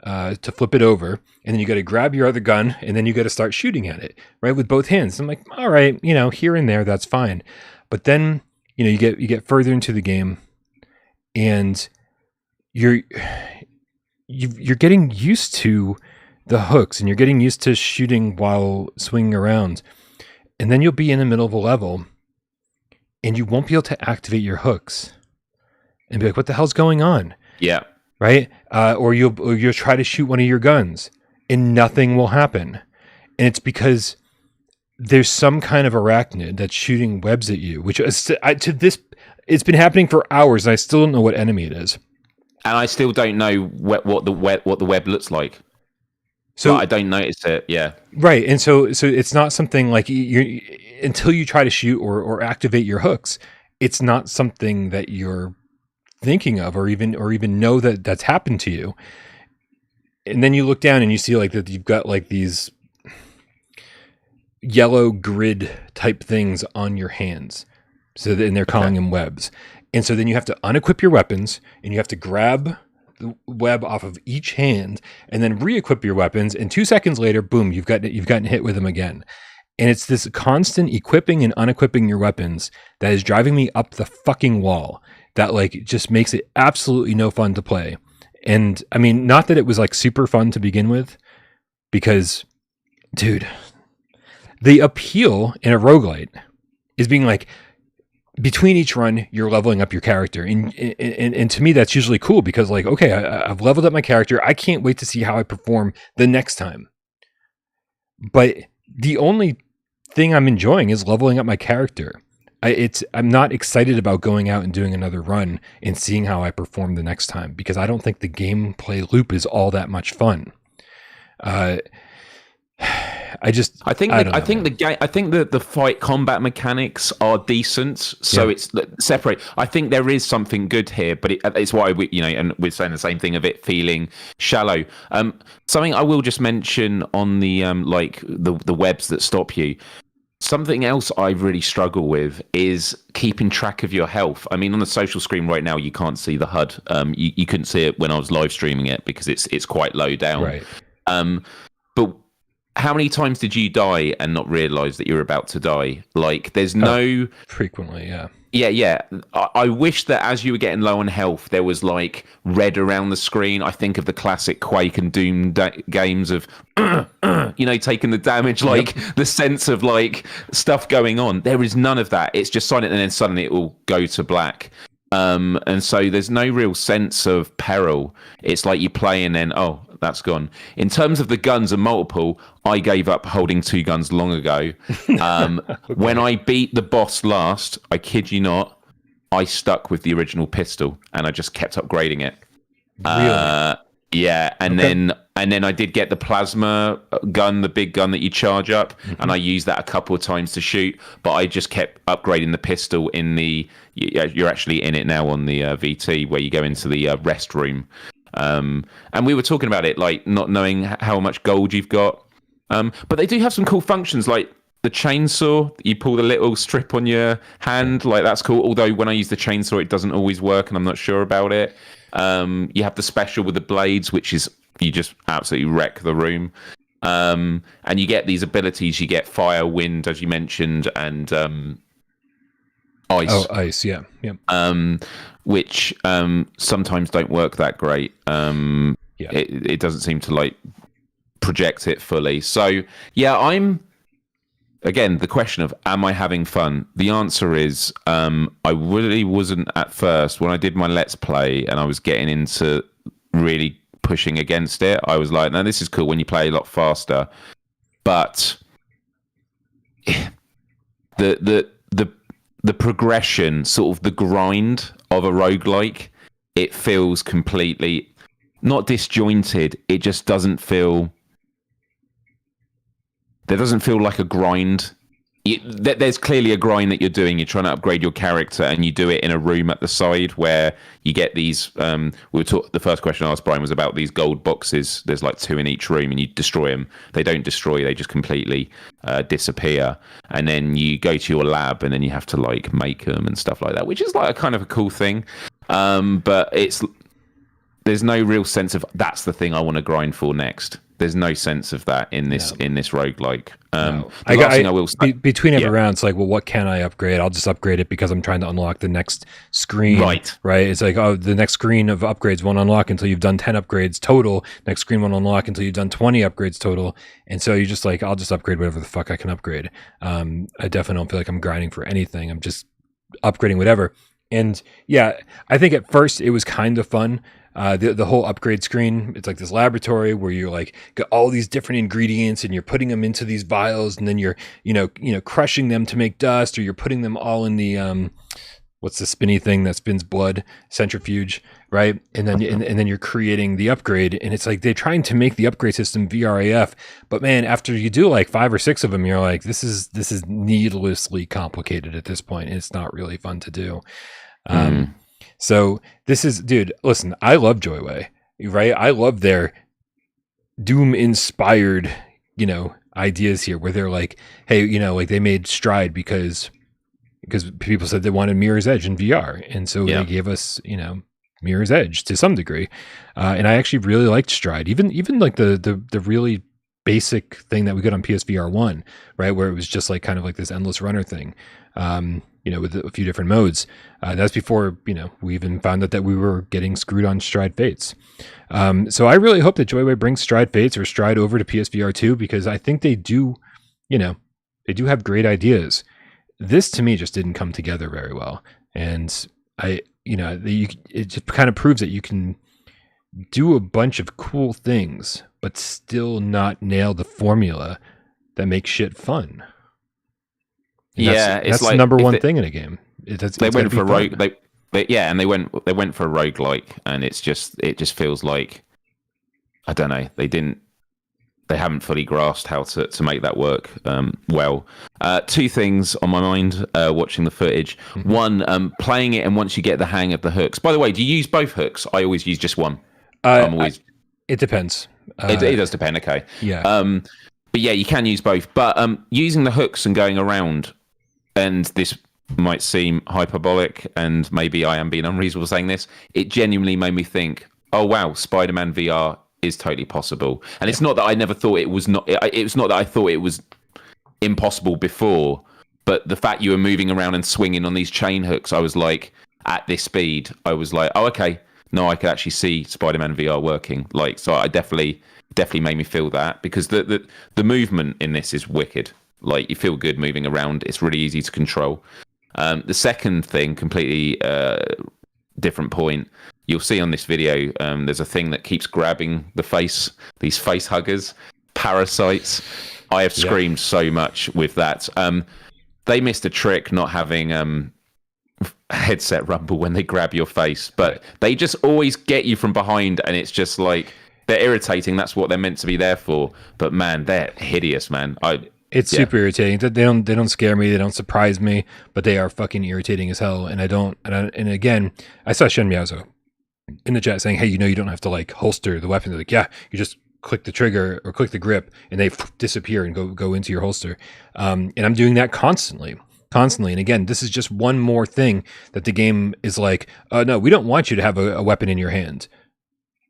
to flip it over. And then you got to grab your other gun, and then you got to start shooting at it, right? With both hands. I'm like, all right, here and there, that's fine. But then, you get further into the game, and you're getting used to the hooks, and you're getting used to shooting while swinging around. And then you'll be in the middle of a level, and you won't be able to activate your hooks, and be like, "What the hell's going on?" Yeah, right. Or you'll try to shoot one of your guns, and nothing will happen, and it's because there's some kind of arachnid that's shooting webs at you. Which it's been happening for hours, and I still don't know what enemy it is. And I still don't know what the web looks like. So I don't notice it. Yeah. Right. And so it's not something like until you try to shoot or activate your hooks, it's not something that you're thinking of or even know that that's happened to you. And then you look down and you see like that you've got like these yellow grid type things on your hands. And they're calling them webs. And so then you have to unequip your weapons, and you have to grab the web off of each hand, and then re-equip your weapons, and 2 seconds later, boom, you've gotten hit with them again. And it's this constant equipping and unequipping your weapons that is driving me up the fucking wall, that like just makes it absolutely no fun to play. And I mean, not that it was like super fun to begin with, because dude, the appeal in a roguelite is being like, between each run, you're leveling up your character. And to me, that's usually cool, because like, okay, I've leveled up my character. I can't wait to see how I perform the next time. But the only thing I'm enjoying is leveling up my character. I'm not excited about going out and doing another run and seeing how I perform the next time, because I don't think the gameplay loop is all that much fun. I think the fight combat mechanics are decent, so it's separate. I think there is something good here, but it's why and we're saying the same thing of it feeling shallow. Something I will just mention on the the webs that stop you. Something else I really struggle with is keeping track of your health. I mean, on the social screen right now, you can't see the HUD. You couldn't see it when I was live streaming it because it's quite low down. Right. But how many times did you die and not realize that you're about to die? Like, there's no... Frequently, yeah. Yeah. I wish that as you were getting low on health, there was, like, red around the screen. I think of the classic Quake and Doom games of, taking the damage, like, the sense of, like, stuff going on. There is none of that. It's just silent, and then suddenly it will go to black. And so there's no real sense of peril. It's like you play and then, oh, that's gone. In terms of the guns and multiple, I gave up holding 2 guns long ago. Okay. When I beat the boss last, I kid you not, I stuck with the original pistol and I just kept upgrading it. Really? Yeah, and then I did get the plasma gun, the big gun that you charge up, and I used that a couple of times to shoot. But I just kept upgrading the pistol in the. You're actually in it now on the VT, where you go into the rest room, and we were talking about it, like not knowing how much gold you've got. But they do have some cool functions, like the chainsaw. You pull the little strip on your hand, like that's cool. Although when I use the chainsaw, it doesn't always work, and I'm not sure about it. You have the special with the blades, which is you just absolutely wreck the room. And you get these abilities. You get fire, wind, as you mentioned, and ice. Oh, ice, yeah. Which sometimes don't work that great. It doesn't seem to like project it fully. So yeah, again, the question of am I having fun? The answer is I really wasn't at first. When I did my Let's Play and I was getting into really pushing against it, I was like, no, this is cool when you play a lot faster. But the progression, sort of the grind of a roguelike, it feels completely not disjointed. It just doesn't feel... There doesn't feel like a grind. There's clearly a grind that you're doing. You're trying to upgrade your character, and you do it in a room at the side where you get these. The first question I asked Bryan was about these gold boxes. There's like 2 in each room, and you destroy them. They don't destroy; they just completely disappear. And then you go to your lab, and then you have to like make them and stuff like that, which is like a kind of a cool thing. But there's no real sense of that's the thing I want to grind for next. There's no sense of that in this roguelike. No. The last thing I will say, between every round, it's like, well, what can I upgrade? I'll just upgrade it because I'm trying to unlock the next screen. Right. It's like, oh, the next screen of upgrades won't unlock until you've done 10 upgrades total. Next screen won't unlock until you've done 20 upgrades total. And so you're just like, I'll just upgrade whatever the fuck I can upgrade. I definitely don't feel like I'm grinding for anything. I'm just upgrading whatever. And yeah, I think at first it was kind of fun. The whole upgrade screen, it's like this laboratory where you're like got all these different ingredients and you're putting them into these vials, and then you're crushing them to make dust, or you're putting them all in the what's the spinny thing that spins blood, centrifuge, right? And then and then you're creating the upgrade, and it's like they're trying to make the upgrade system VRAF, but man, after you do like 5 or 6 of them, you're like, this is needlessly complicated at this point, and it's not really fun to do. So this is, dude, listen, I love Joyway, right? I love their Doom-inspired, ideas here where they're like, hey, like they made Stride because people said they wanted Mirror's Edge in VR. And so they gave us, Mirror's Edge to some degree. And I actually really liked Stride, even like the really basic thing that we got on PSVR1, right? Where it was just like kind of like this endless runner thing. With a few different modes. That's before, we even found out that we were getting screwed on Stride Fates. So I really hope that Joyway brings Stride Fates or Stride over to PSVR2, because I think they do have great ideas. This to me just didn't come together very well. And it just kind of proves that you can do a bunch of cool things, but still not nail the formula that makes shit fun. And that's like the number one thing in a game. They went for rogue. They went for a roguelike, and it just feels like, I don't know. They haven't fully grasped how to make that work well. 2 things on my mind watching the footage. Mm-hmm. One, playing it, and once you get the hang of the hooks. By the way, do you use both hooks? I always use just one. It depends. It does depend. Okay. Yeah. But yeah, you can use both. But using the hooks and going around. And this might seem hyperbolic, and maybe I am being unreasonable saying this. It genuinely made me think, oh, wow, Spider-Man VR is totally possible. And it's not that I never thought it was not... It's not that I thought it was impossible before, but the fact you were moving around and swinging on these chain hooks, I was like, at this speed, I was like, oh, okay, no, I could actually see Spider-Man VR working. Like, so I definitely made me feel that, because the movement in this is wicked. Like, you feel good moving around. It's really easy to control. The second thing, completely different point. You'll see on this video, there's a thing that keeps grabbing the face. These face huggers, parasites. I have screamed so much with that. They missed a trick not having headset rumble when they grab your face, but they just always get you from behind, and it's just like they're irritating. That's what they're meant to be there for. But man, they're hideous, man. It's super irritating. They don't scare me. They don't surprise me, but they are fucking irritating as hell. And and again, I saw Shen Miaozo in the chat saying, "Hey, you don't have to like holster the weapon." They're like, yeah, you just click the trigger or click the grip, and they disappear and go into your holster. And I'm doing that constantly. And again, this is just one more thing that the game is like, no, we don't want you to have a weapon in your hand.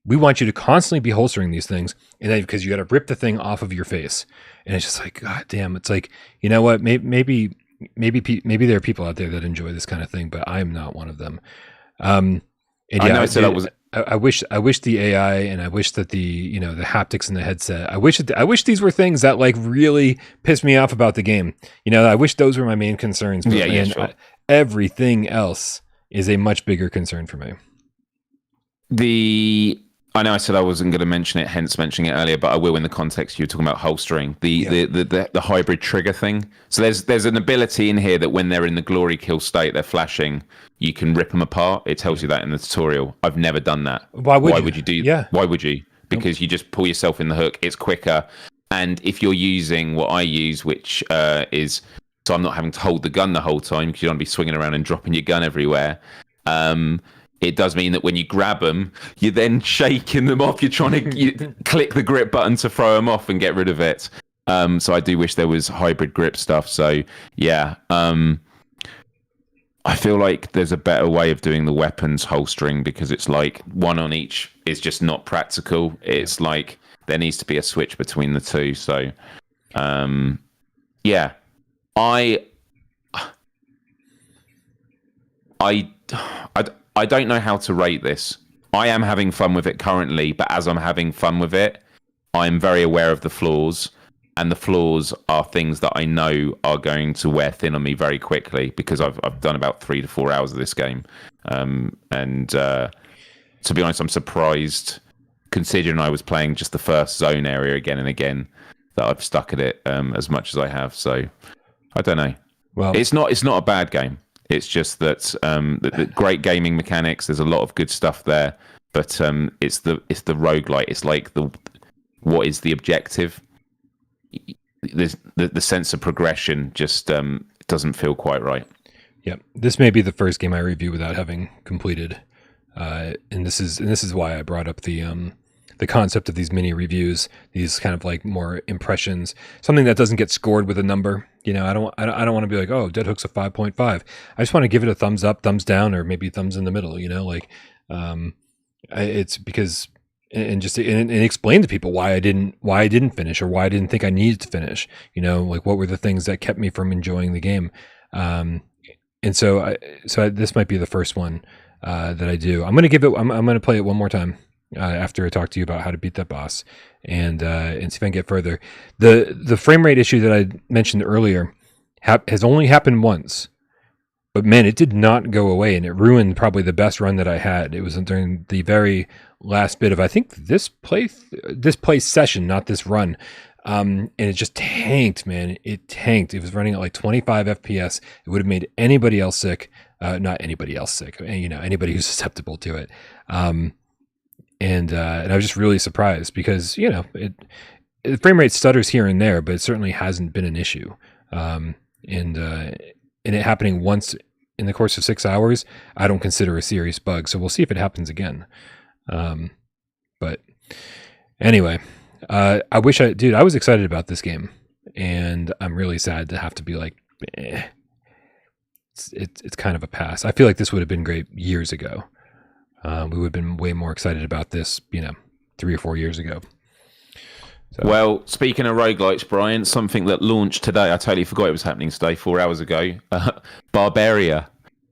We want you to constantly be holstering these things, and then because you got to rip the thing off of your face, and it's just like, God damn, it's like, you know what? Maybe there are people out there that enjoy this kind of thing, but I'm not one of them. And yeah, I wish the AI, and I wish that the the haptics in the headset. I wish these were things that like really piss me off about the game. I wish those were my main concerns. But sure. Everything else is a much bigger concern for me. I know I said I wasn't going to mention it, hence mentioning it earlier, but I will in the context you were talking about holstering. The hybrid trigger thing. So there's an ability in here that when they're in the glory kill state, they're flashing, you can rip them apart. It tells you that in the tutorial. I've never done that. Why would you do that? Yeah. Why would you? Because you just pull yourself in the hook. It's quicker. And if you're using what I use, which is, so I'm not having to hold the gun the whole time because you don't want to be swinging around and dropping your gun everywhere. It does mean that when you grab them, you're then shaking them off. You're trying to click the grip button to throw them off and get rid of it. So I do wish there was hybrid grip stuff. So yeah, I feel like there's a better way of doing the weapons holstering, because it's like one on each is just not practical. It's like there needs to be a switch between the two. So yeah, I don't know how to rate this. I am having fun with it currently, but as I'm having fun with it, I'm very aware of the flaws, and the flaws are things that I know are going to wear thin on me very quickly, because I've done about 3 to 4 hours of this game. And to be honest, I'm surprised, considering I was playing just the first zone area again and again, that I've stuck at it as much as I have. So I don't know. Well, it's not a bad game. It's just that the great gaming mechanics. There's a lot of good stuff there, but it's the RogueLite. It's like what is the objective? The sense of progression just doesn't feel quite right. Yeah, this may be the first game I review without having completed, and this is why I brought up the concept of these mini reviews, these kind of like more impressions, something that doesn't get scored with a number. I don't want to be like, oh, Dead Hook's a 5.5. I just want to give it a thumbs up, thumbs down, or maybe thumbs in the middle. It's because and explain to people why I didn't finish, or why I didn't think I needed to finish. Like what were the things that kept me from enjoying the game. And so this might be the first one that I do. I'm gonna I'm gonna play it one more time. After I talk to you about how to beat that boss, and see if I can get further. The frame rate issue that I mentioned earlier has only happened once, but man, it did not go away, and it ruined probably the best run that I had. It was during the very last bit of, I think, this play session, not this run, and it just tanked, man. It tanked. It was running at like 25 FPS. It would have made anybody else sick. Not anybody else sick. Anybody who's susceptible to it. And I was just really surprised because, the frame rate stutters here and there, but it certainly hasn't been an issue. And it happening once in the course of 6 hours, I don't consider a serious bug. So we'll see if it happens again. But anyway, I was excited about this game, and I'm really sad to have to be like, it's kind of a pass. I feel like this would have been great years ago. We would have been way more excited about this, 3 or 4 years ago. So. Well, speaking of roguelites, Bryan, something that launched today, I totally forgot it was happening today, 4 hours ago. Barbaria,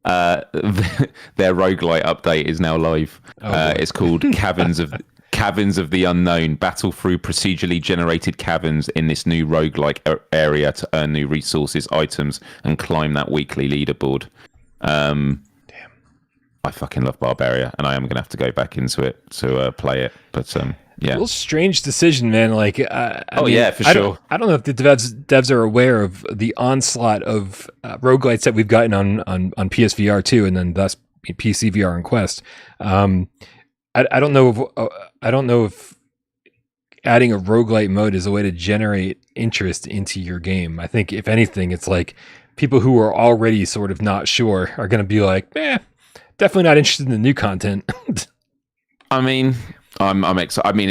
their roguelite update is now live. It's called Caverns of the Unknown. Battle through procedurally generated caverns in this new roguelike area to earn new resources, items, and climb that weekly leaderboard. I fucking love Barbaria, and I am going to have to go back into it to play it. But A yeah. little strange decision, man. Like, I mean, yeah, for sure. I don't know if the devs are aware of the onslaught of roguelites that we've gotten on PSVR2 and then thus PCVR and Quest. I don't know if adding a roguelite mode is a way to generate interest into your game. I think if anything, it's like people who are already sort of not sure are going to be like, definitely not interested in the new content. I mean, I'm excited. I mean,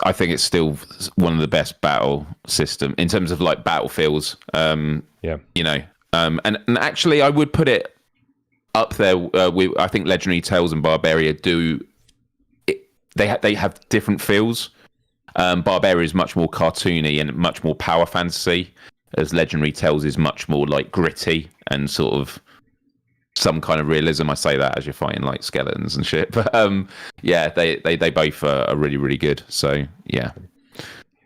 I think it's still one of the best battle system in terms of like battlefields. Yeah, you know, and actually, I would put it up there. I think Legendary Tales and Barbaria do. They have different feels. Barbaria is much more cartoony and much more power fantasy, as Legendary Tales is much more like gritty and sort of some kind of realism. I say that as you're fighting like skeletons and shit, but yeah, they both are really, really good. So yeah,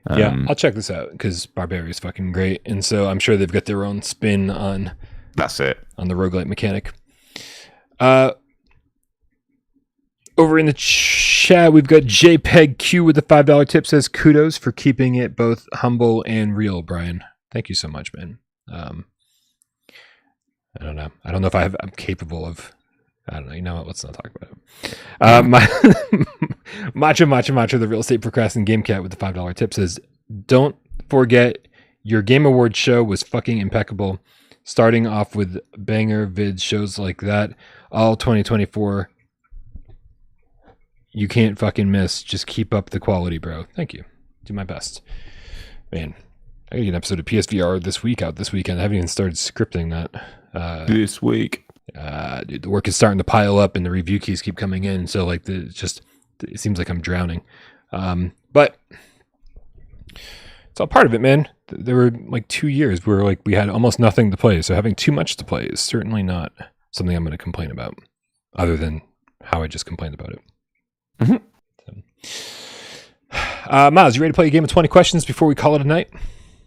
I'll check this out because Barbaria is fucking great, and so I'm sure they've got their own spin on that's it on the roguelite mechanic. Over in the chat, we've got JPEG Q with the $5 tip. Says kudos for keeping it both humble and real, Brian. Thank you so much, man. I don't know. I don't know if I'm capable of. I don't know. You know what? Let's not talk about it. Macho, the real estate procrastinating game cat with the $5 tip says, "Don't forget your Game Awards show was fucking impeccable. Starting off with banger vid shows like that, all 2024. You can't fucking miss. Just keep up the quality, bro. Thank you. Do my best, man. I gotta get an episode of PSVR this weekend. I haven't even started scripting that this week. Dude, the work is starting to pile up, and the review keys keep coming in. So like, it seems like I'm drowning. But it's all part of it, man. There were like 2 years where like we had almost nothing to play. So having too much to play is certainly not something I'm going to complain about, other than how I just complained about it. Mm-hmm. So. Myles, you ready to play a game of 20 questions before we call it a night?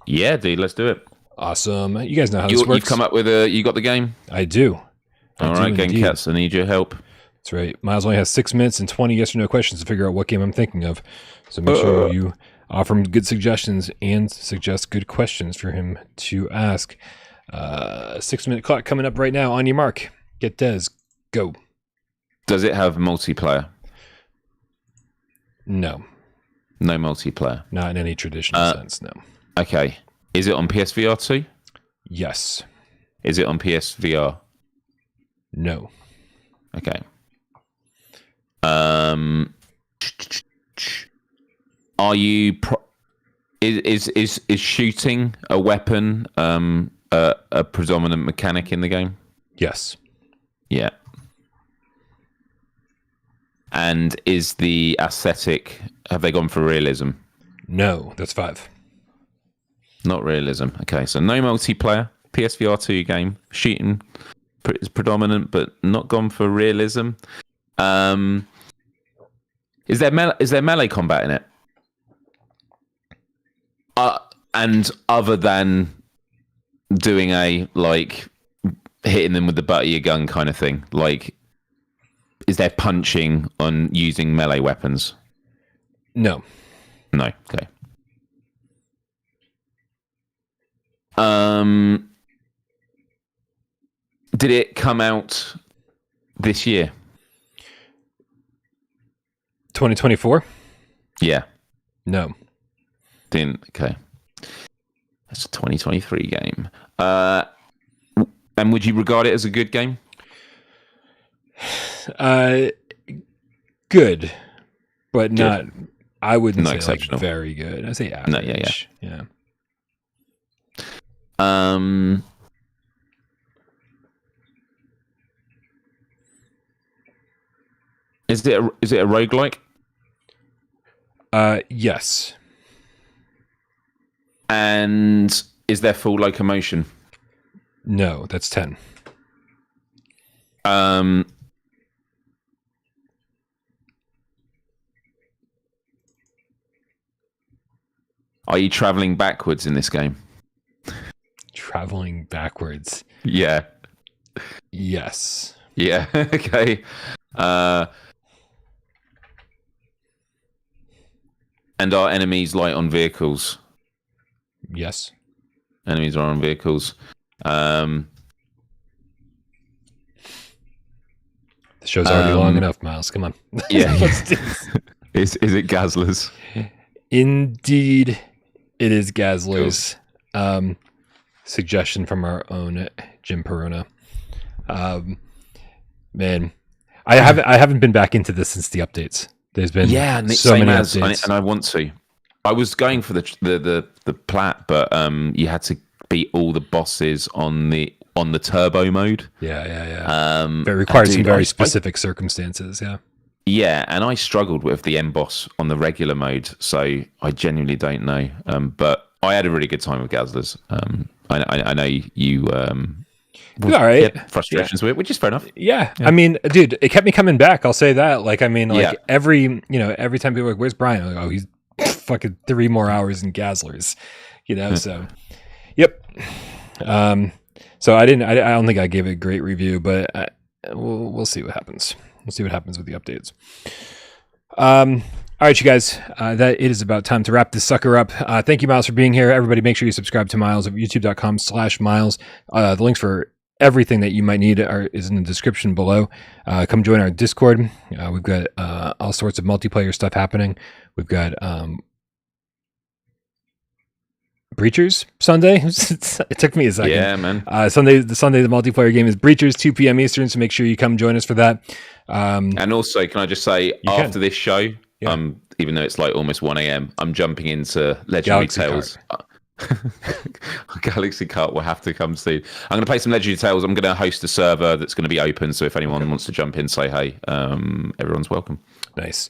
Yeah, dude, let's do it. Awesome. You guys know how this works. You've come up with you got the game? I do. All right, Game Cats, I need your help. That's right. Myles only has 6 minutes and 20 yes or no questions to figure out what game I'm thinking of. So make sure you offer him good suggestions and suggest good questions for him to ask. 6-minute clock coming up right now. On your mark. Get Des. Go. Does it have multiplayer? No. No multiplayer? Not in any traditional sense, no. Okay. Is it on PSVR2? Yes. Is it on PSVR? No. Okay. Are you is shooting a weapon a predominant mechanic in the game? Yes. Yeah. And is the aesthetic, have they gone for realism? No, that's 5. Not realism. Okay, so no multiplayer, PSVR2 game, shooting is predominant, but not gone for realism. Is there melee combat in it? And other than doing a like hitting them with the butt of your gun kind of thing, like is there punching on using melee weapons? No. No. Okay. Did it come out this year? 2024? Yeah. No. Didn't. Okay. That's a 2023 game. And would you regard it as a good game? Good, but not. Good. I wouldn't not say exceptional. Like very good. I'd say average. No, yeah. Is it a roguelike? Yes. And is there full locomotion? No, that's 10. Are you traveling backwards in this game? Traveling backwards? Yeah. Yes. Yeah. Okay. And are enemies light on vehicles? Yes. Enemies are on vehicles. The show's already long enough, Myles. Come on. Yeah. Let's do this. Is it Gazlers? Indeed, it is Gazlers. Suggestion from our own Jim Perona. Man, I haven't been back into this since the updates. There's been so many updates, and I want to. I was going for the plat, but you had to beat all the bosses on the turbo mode. Yeah. It requires some very specific circumstances. Yeah. Yeah, and I struggled with the end boss on the regular mode, so I genuinely don't know. But I had a really good time with Gazlers. I know you. All right. Frustrations with it, which is fair enough. Yeah. I mean, dude, it kept me coming back. I'll say that. Like, I mean, like every time people are like, "Where's Bryan?" I'm like, "Oh, he's fucking 3 more hours in Gazlers." So, yep. So I don't think I gave it a great review, but we'll see what happens. We'll see what happens with the updates. All right, you guys, that it is about time to wrap this sucker up. Thank you, Myles, for being here. Everybody, make sure you subscribe to Myles at youtube.com/Myles. The links for everything that you might need is in the description below. Come join our Discord. We've got all sorts of multiplayer stuff happening. We've got Breachers Sunday. It took me a second. Yeah, man. Sunday, the multiplayer game is Breachers, 2 p.m. Eastern, so make sure you come join us for that. And also, can I just say, after this show, even though it's like almost 1 a.m., I'm jumping into Legendary Tales. Galaxy Kart will have to come soon. I'm going to play some Legendary Tales. I'm going to host a server that's going to be open, so if anyone wants to jump in, say hey. Everyone's welcome. Nice.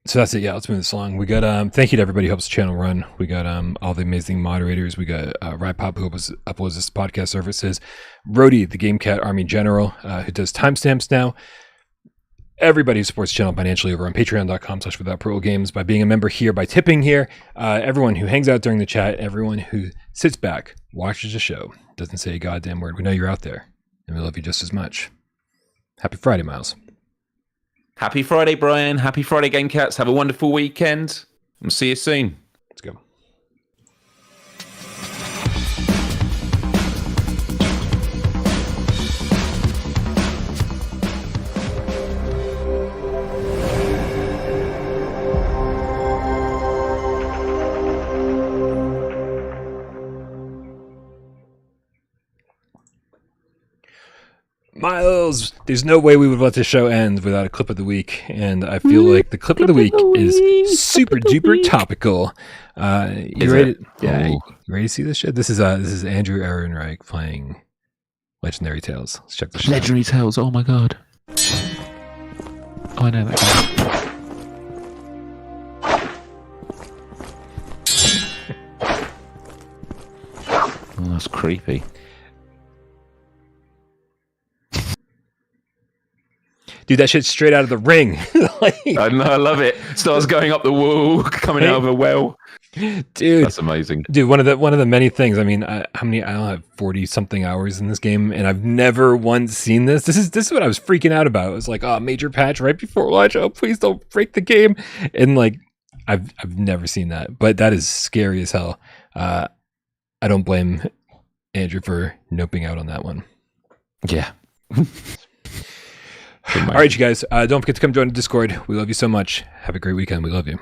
So that's it. Yeah, let's move this along. We got thank you to everybody who helps the channel run. We got all the amazing moderators. We got RidePop, who uploads this podcast services. Rody, the Game Cat Army General, who does timestamps now. Everybody who supports the channel financially over on patreon.com/withoutparolegames, by being a member here, by tipping here. Everyone who hangs out during the chat, everyone who sits back, watches the show, doesn't say a goddamn word. We know you're out there, and we love you just as much. Happy Friday, Myles. Happy Friday, Bryan. Happy Friday, Game Cats. Have a wonderful weekend. We'll see you soon. Let's go. Myles, there's no way we would let this show end without a clip of the week, and I feel like the clip of the week is super duper topical. You ready? Yeah, you ready to see this shit? This is Andrew Ehrenreich playing Legendary Tales. Let's check this. Legendary Tales. Oh my god. Oh, I know that guy. Oh, that's creepy. Dude, that shit's straight out of The Ring. I know, I love it. Starts going up the wall, coming out of a well. Dude, that's amazing. Dude, one of the many things. I mean, how many? I don't have 40 something hours in this game, and I've never once seen this. This is what I was freaking out about. It was like, oh, major patch right before launch. Oh, please don't break the game. And like, I've never seen that, but that is scary as hell. I don't blame Andrew for noping out on that one. Yeah. All right, you guys. Don't forget to come join the Discord. We love you so much. Have a great weekend. We love you.